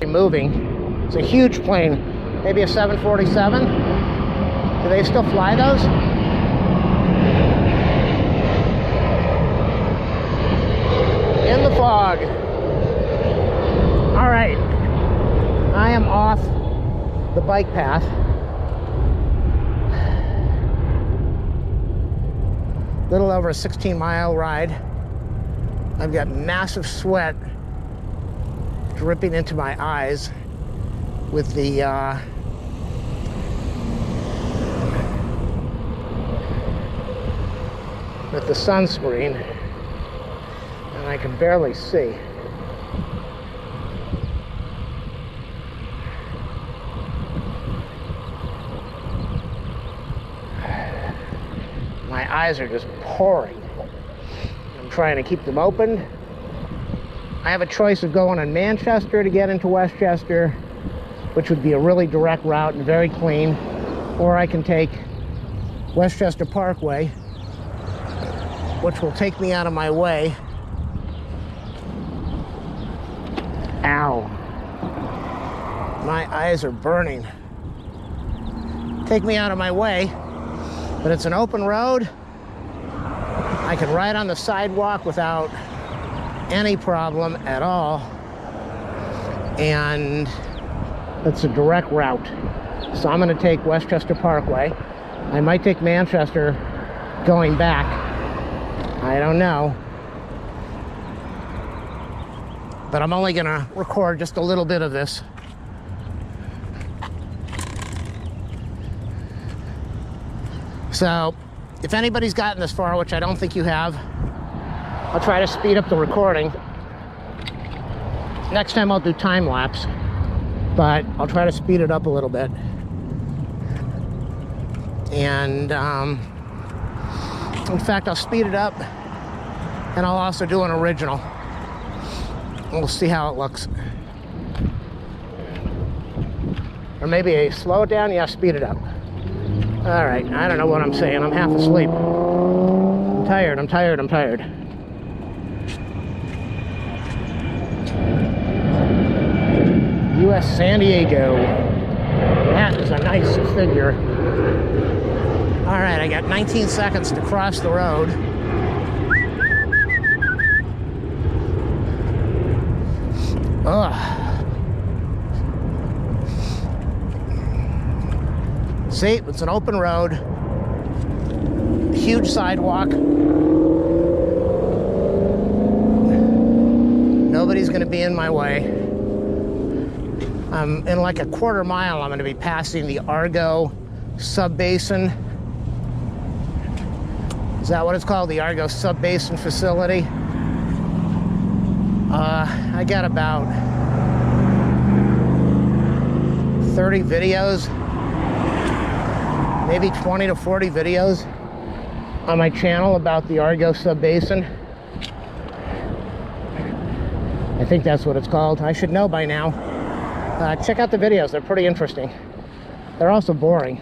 Moving. It's a huge plane, maybe a 747. Do they still fly those? In the fog. All right, I am off the bike path. Little over a 16-mile ride. I've got massive sweat dripping into my eyes with the sunscreen, and I can barely see. My eyes are just pouring. I'm trying to keep them open. I have a choice of going on Manchester to get into Westchester, which would be a really direct route and very clean, or I can take Westchester Parkway, which will take me out of my way. Ow. My eyes are burning. Take me out of my way, but it's an open road. I can ride on the sidewalk without any problem at all, and it's a direct route. So I'm going to take Westchester Parkway. I might take Manchester going back. I don't know. But I'm only going to record just a little bit of this. So if anybody's gotten this far, which I don't think you have, I'll try to speed up the recording. Next time I'll do time lapse, but I'll try to speed it up a little bit. And in fact, I'll speed it up, and I'll also do an original. We'll see how it looks. Or maybe a slow it down, yeah, speed it up. All right, I don't know what I'm saying. I'm half asleep. I'm tired, I'm tired, I'm tired. US San Diego. That is a nice figure. All right, I got 19 seconds to cross the road. Ugh. See, it's an open road, huge sidewalk. Nobody's gonna be in my way. In like a quarter mile, I'm gonna be passing the Argo Subbasin. Is that what it's called? The Argo Subbasin facility? I got about 30 videos, maybe 20 to 40 videos on my channel about the Argo Subbasin. I think that's what it's called. I should know by now. Check out the videos, they're pretty interesting. They're also boring,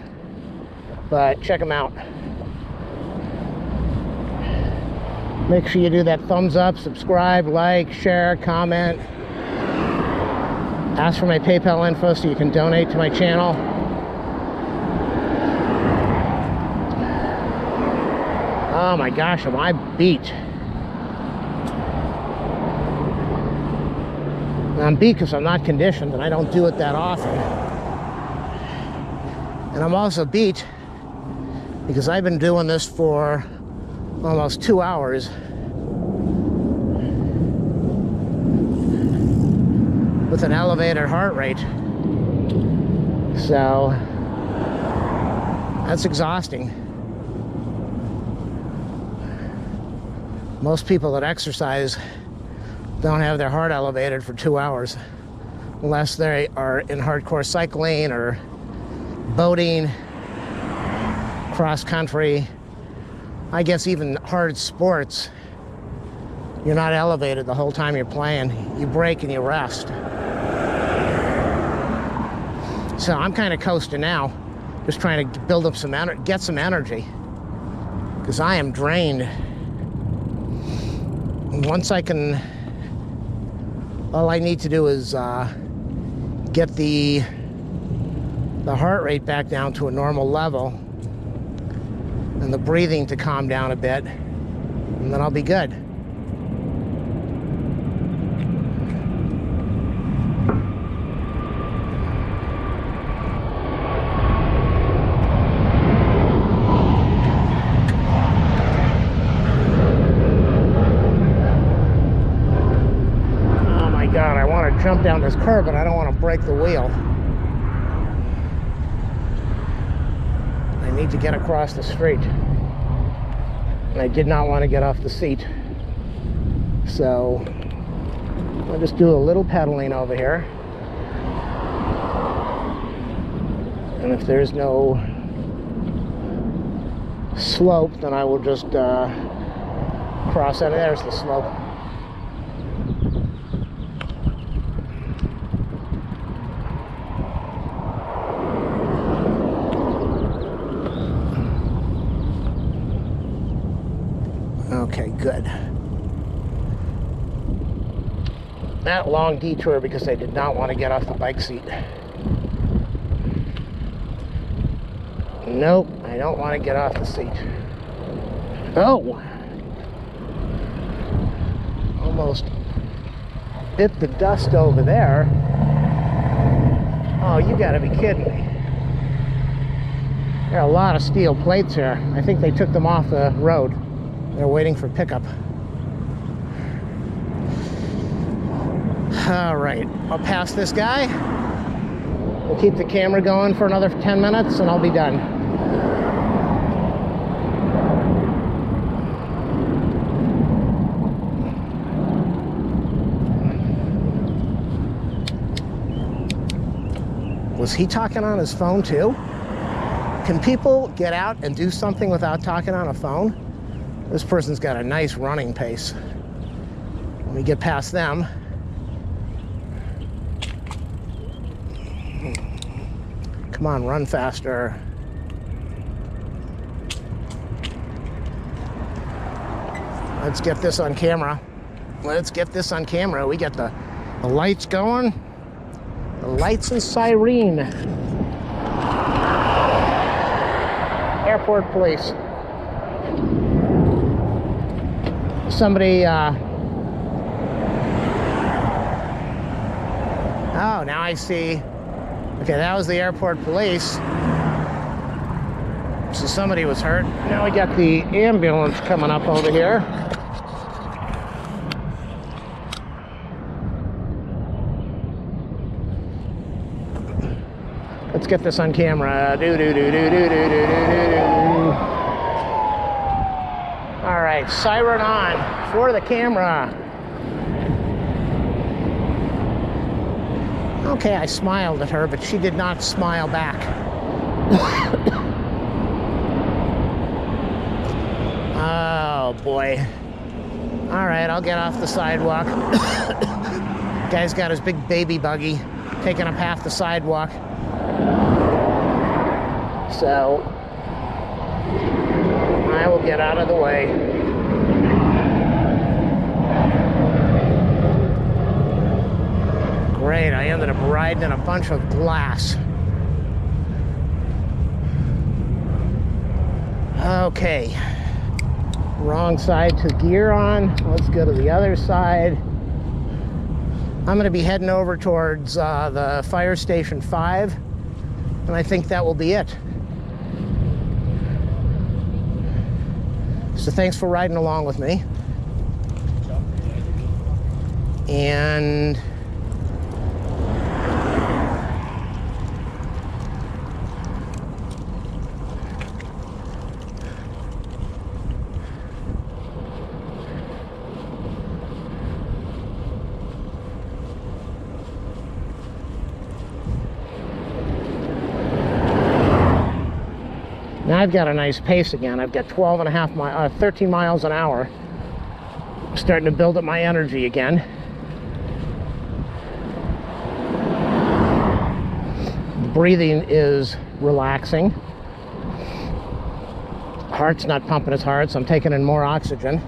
but check them out. Make sure you do that thumbs up, subscribe, like, share, comment. Ask for my PayPal info so you can donate to my channel. Oh my gosh, am I beat. I'm beat because I'm not conditioned and I don't do it that often. And I'm also beat because I've been doing this for almost 2 hours. With an elevated heart rate. So that's exhausting. Most people that exercise don't have their heart elevated for 2 hours unless they are in hardcore cycling or boating, cross country. I guess even hard sports, you're not elevated the whole time you're playing. You break and you rest. So I'm kind of coasting now, just trying to build up some energy, get some energy, because I am drained. And once I can, all I need to do is get the heart rate back down to a normal level and the breathing to calm down a bit, and then I'll be good. Jump down this curb, but I don't want to break the wheel. I need to get across the street. And I did not want to get off the seat. So I'll just do a little pedaling over here. And if there's no slope, then I will just cross out. There's the slope. Okay, good. That long detour because I did not want to get off the bike seat. Nope, I don't want to get off the seat. Oh! Almost bit the dust over there. Oh, you gotta be kidding me. There are a lot of steel plates here. I think they took them off the road. They're waiting for pickup. All right, I'll pass this guy. We'll keep the camera going for another 10 minutes and I'll be done. Was he talking on his phone too? Can people get out and do something without talking on a phone? This person's got a nice running pace. When we get past them, come on, run faster. Let's get this on camera. Let's get this on camera. We got the lights going. The lights and siren. Airport police. Somebody, oh, now I see. Okay, that was the airport police. So somebody was hurt. Now we got the ambulance coming up over here. Let's get this on camera. All right, siren on for the camera. Okay, I smiled at her, but she did not smile back. Oh boy. All right, I'll get off the sidewalk. Guy's got his big baby buggy taking up half the sidewalk. So I will get out of the way. Great, I ended up riding in a bunch of glass. Okay, wrong side to gear on. Let's go to the other side. I'm going to be heading over towards the Fire Station 5, and I think that will be it. So thanks for riding along with me. And now I've got a nice pace again. I've got 13 miles an hour. I'm starting to build up my energy again. The breathing is relaxing. Heart's not pumping as hard, so I'm taking in more oxygen.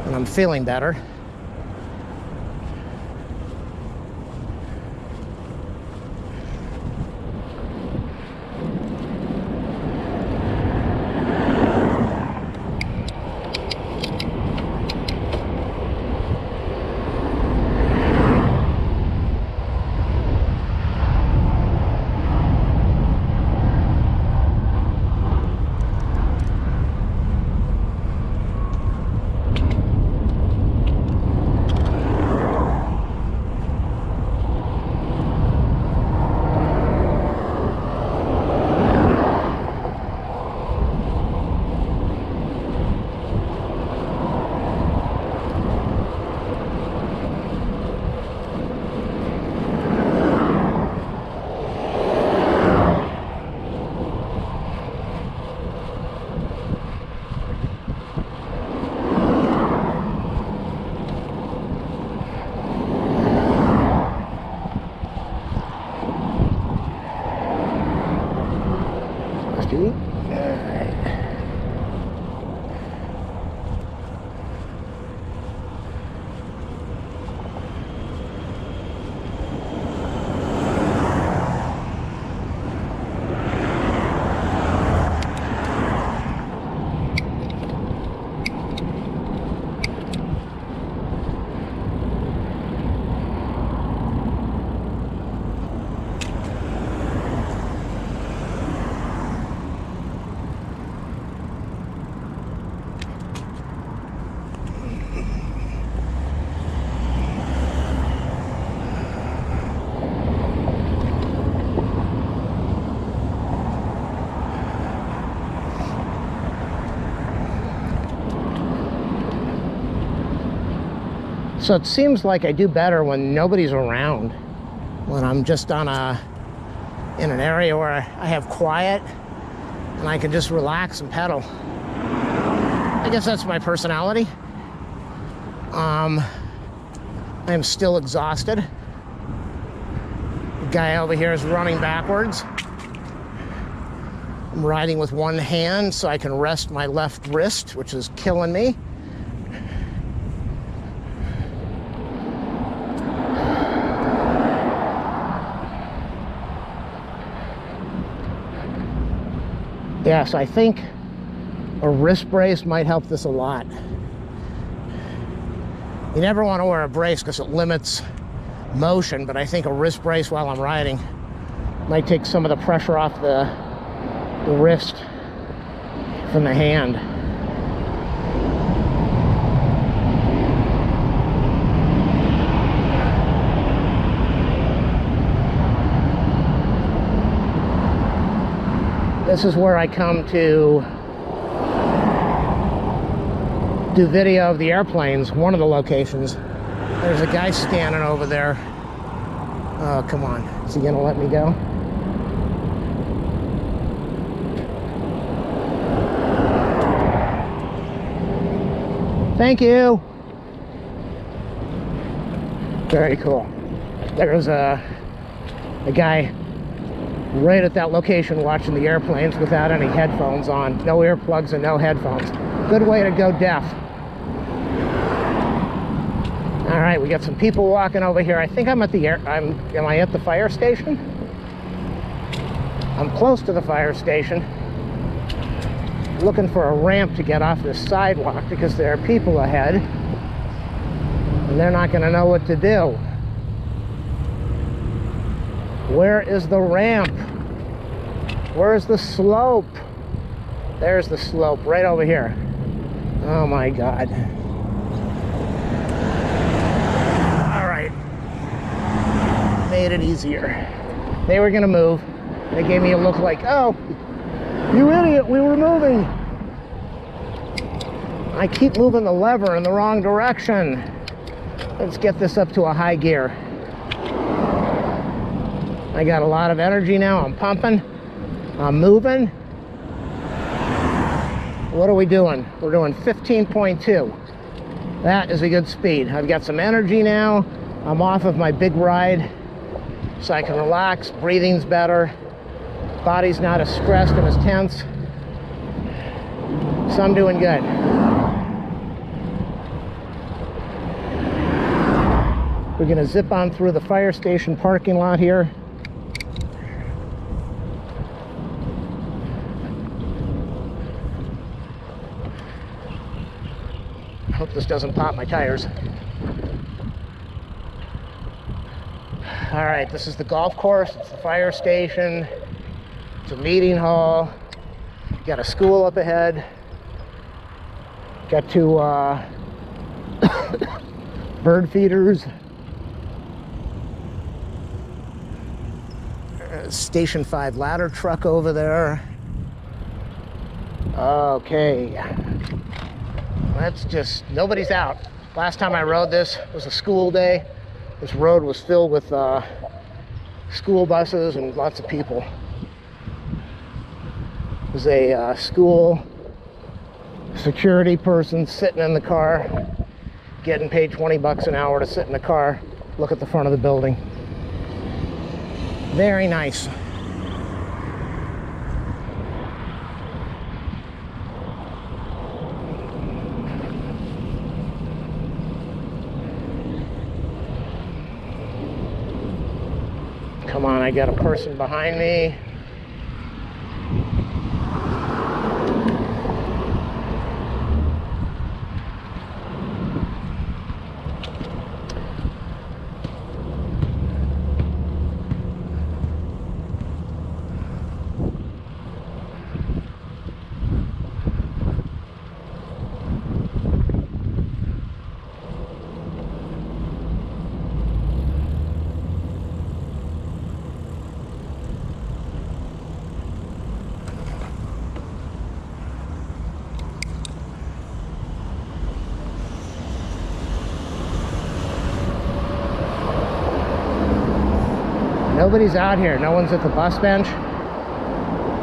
And I'm feeling better. So it seems like I do better when nobody's around. when I'm just in an area where I have quiet and I can just relax and pedal. I guess that's my personality. I am still exhausted. The guy over here is running backwards. I'm riding with one hand so I can rest my left wrist, which is killing me. Yes, I think a wrist brace might help this a lot. You never want to wear a brace because it limits motion, but I think a wrist brace while I'm riding might take some of the pressure off the wrist from the hand. This is where I come to do video of the airplanes, one of the locations. There's a guy standing over there. Oh, come on. Is he gonna let me go? Thank you. Very cool. There's a guy right at that location watching the airplanes without any headphones on. No earplugs and no headphones. Good way to go deaf. All right, we got some people walking over here. I think I'm at the am I at the fire station? I'm close to the fire station. Looking for a ramp to get off this sidewalk because there are people ahead and they're not going to know what to do. Where is the ramp? Where's the slope? There's the slope right over here. Oh my God. All right. Made it easier. They were gonna move. They gave me a look like, oh, you idiot, we were moving. I keep moving the lever in the wrong direction. Let's get this up to a high gear. I got a lot of energy now. I'm pumping. I'm moving. What are we doing? We're doing 15.2. That is a good speed. I've got some energy now. I'm off of my big ride so I can relax. Breathing's better. Body's not as stressed and as tense. So I'm doing good. We're gonna zip on through the fire station parking lot here. Hope this doesn't pop my tires. All right, this is the golf course. It's the fire station. It's a meeting hall. Got a school up ahead. Got two bird feeders. Station 5 ladder truck over there. Okay. Let's just, nobody's out. Last time I rode this was a school day. This road was filled with school buses and lots of people. There's a school security person sitting in the car, getting paid 20 bucks an hour to sit in the car, look at the front of the building. Very nice. Come on, I got a person behind me. Nobody's out here. No one's at the bus bench.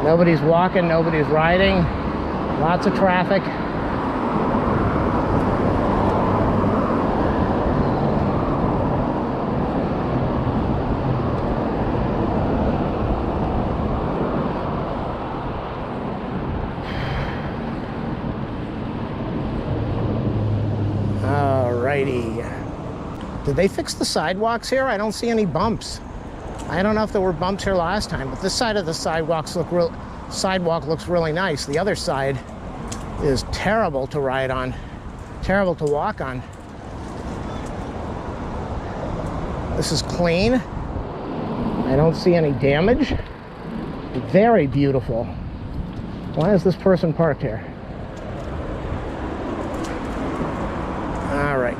Nobody's walking, nobody's riding. Lots of traffic. Alrighty. Did they fix the sidewalks here? I don't see any bumps. I don't know if there were bumps here last time, but this side of the sidewalk looks really nice. The other side is terrible to ride on, terrible to walk on. This is clean. I don't see any damage. Very beautiful. Why is this person parked here? All right.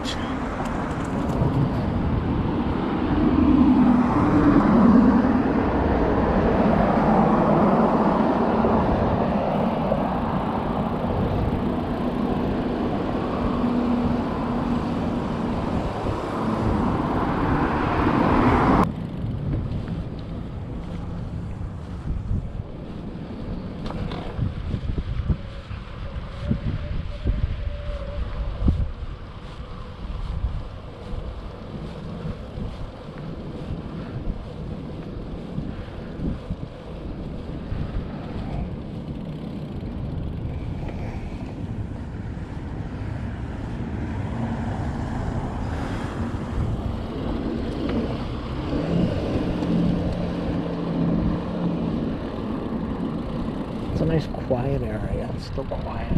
It's a nice quiet area. It's still quiet.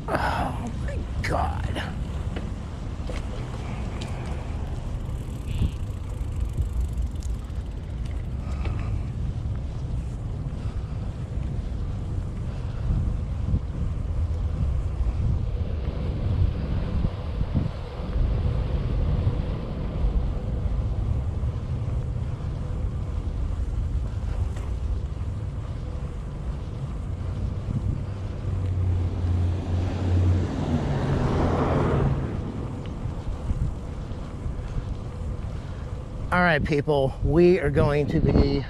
Oh my God. All right, people, we are going to be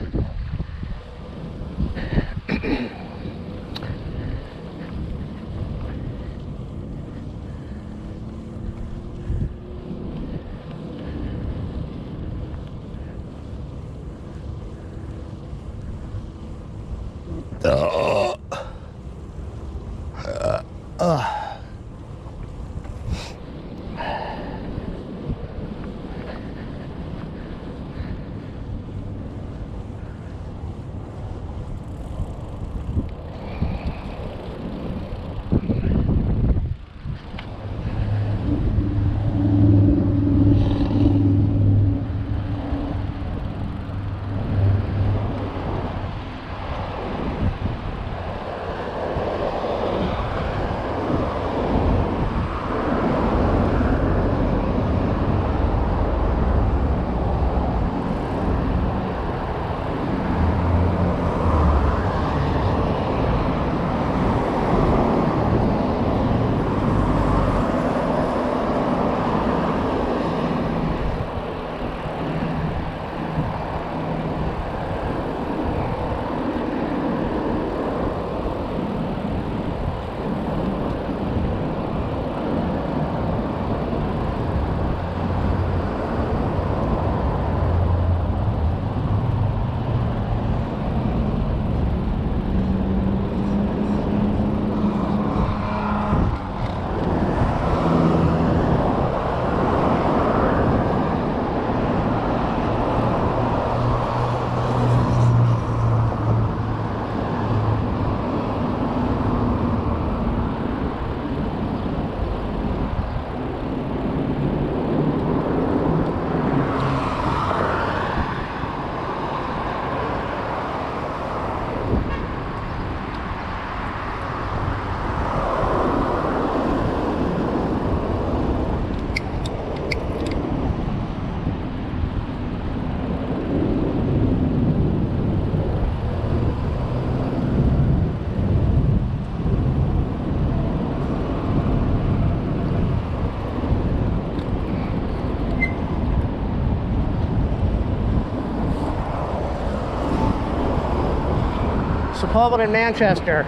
call it in Manchester.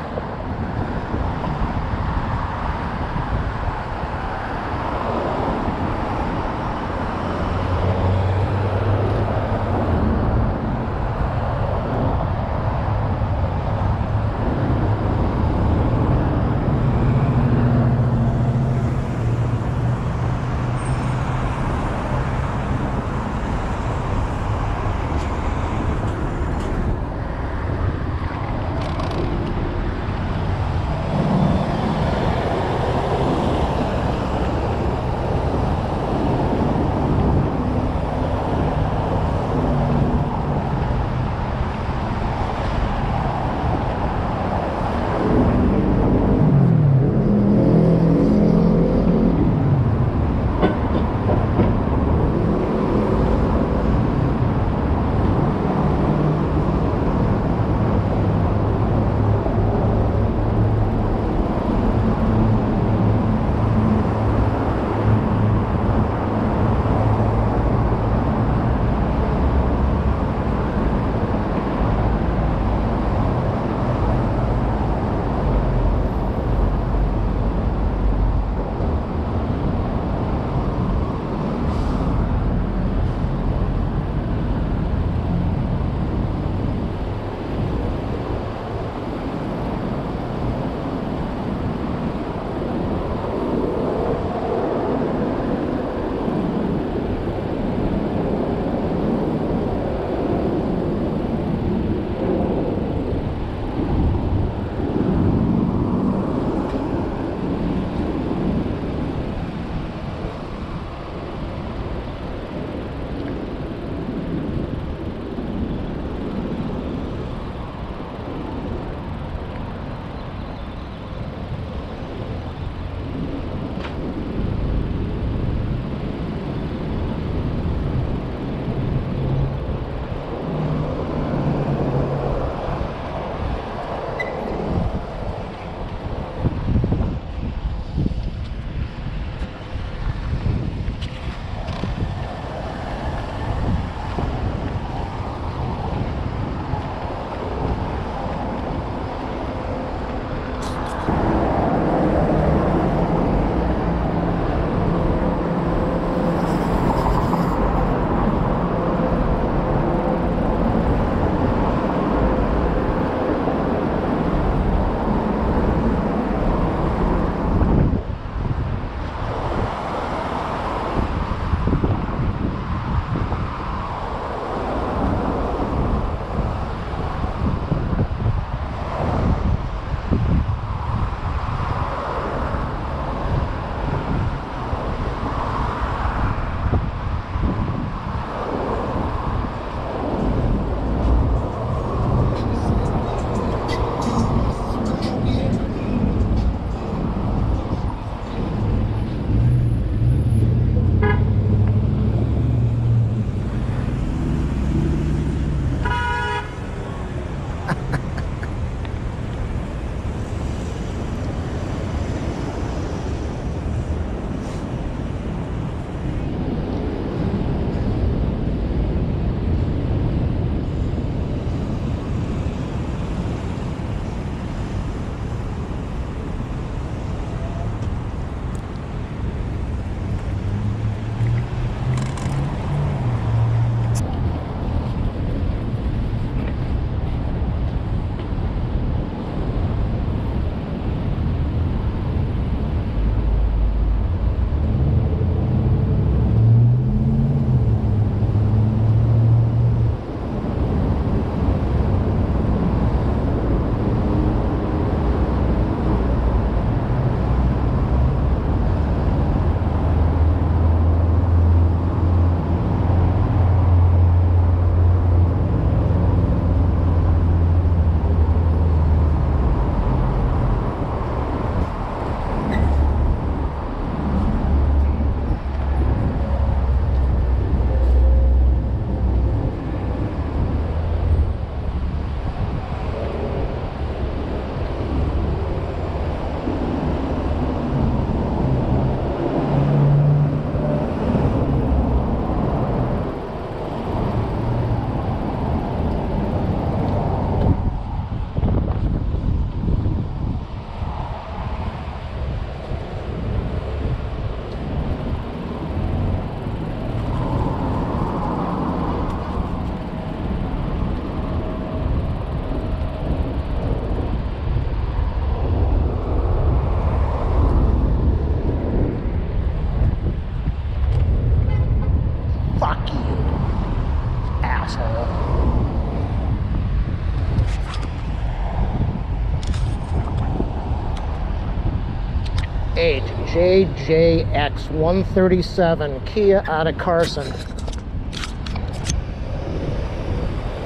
JJX 137 Kia out of Carson.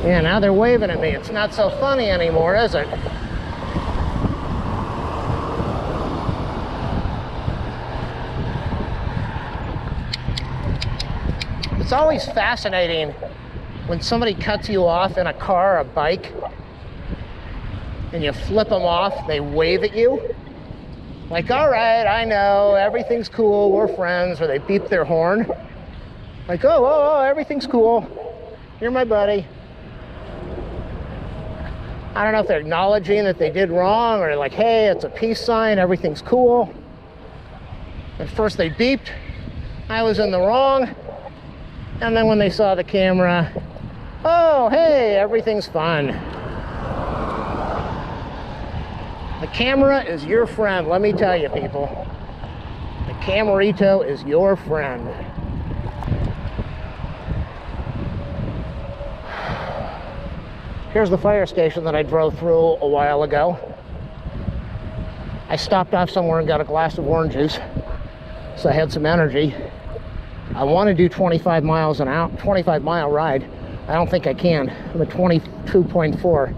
Yeah, now they're waving at me. It's not so funny anymore, is it? It's always fascinating when somebody cuts you off in a car or a bike and you flip them off, they wave at you. Like, all right, I know, everything's cool, we're friends, or they beep their horn. Like, oh, everything's cool, you're my buddy. I don't know if they're acknowledging that they did wrong, or like, hey, it's a peace sign, everything's cool. At first they beeped, I was in the wrong. And then when they saw the camera, oh, hey, everything's fun. The camera is your friend, let me tell you, people. The Camerito is your friend. Here's the fire station that I drove through a while ago. I stopped off somewhere and got a glass of orange juice, so I had some energy. I want to do 25 miles an hour, 25-mile ride. I don't think I can. I'm at 22.4.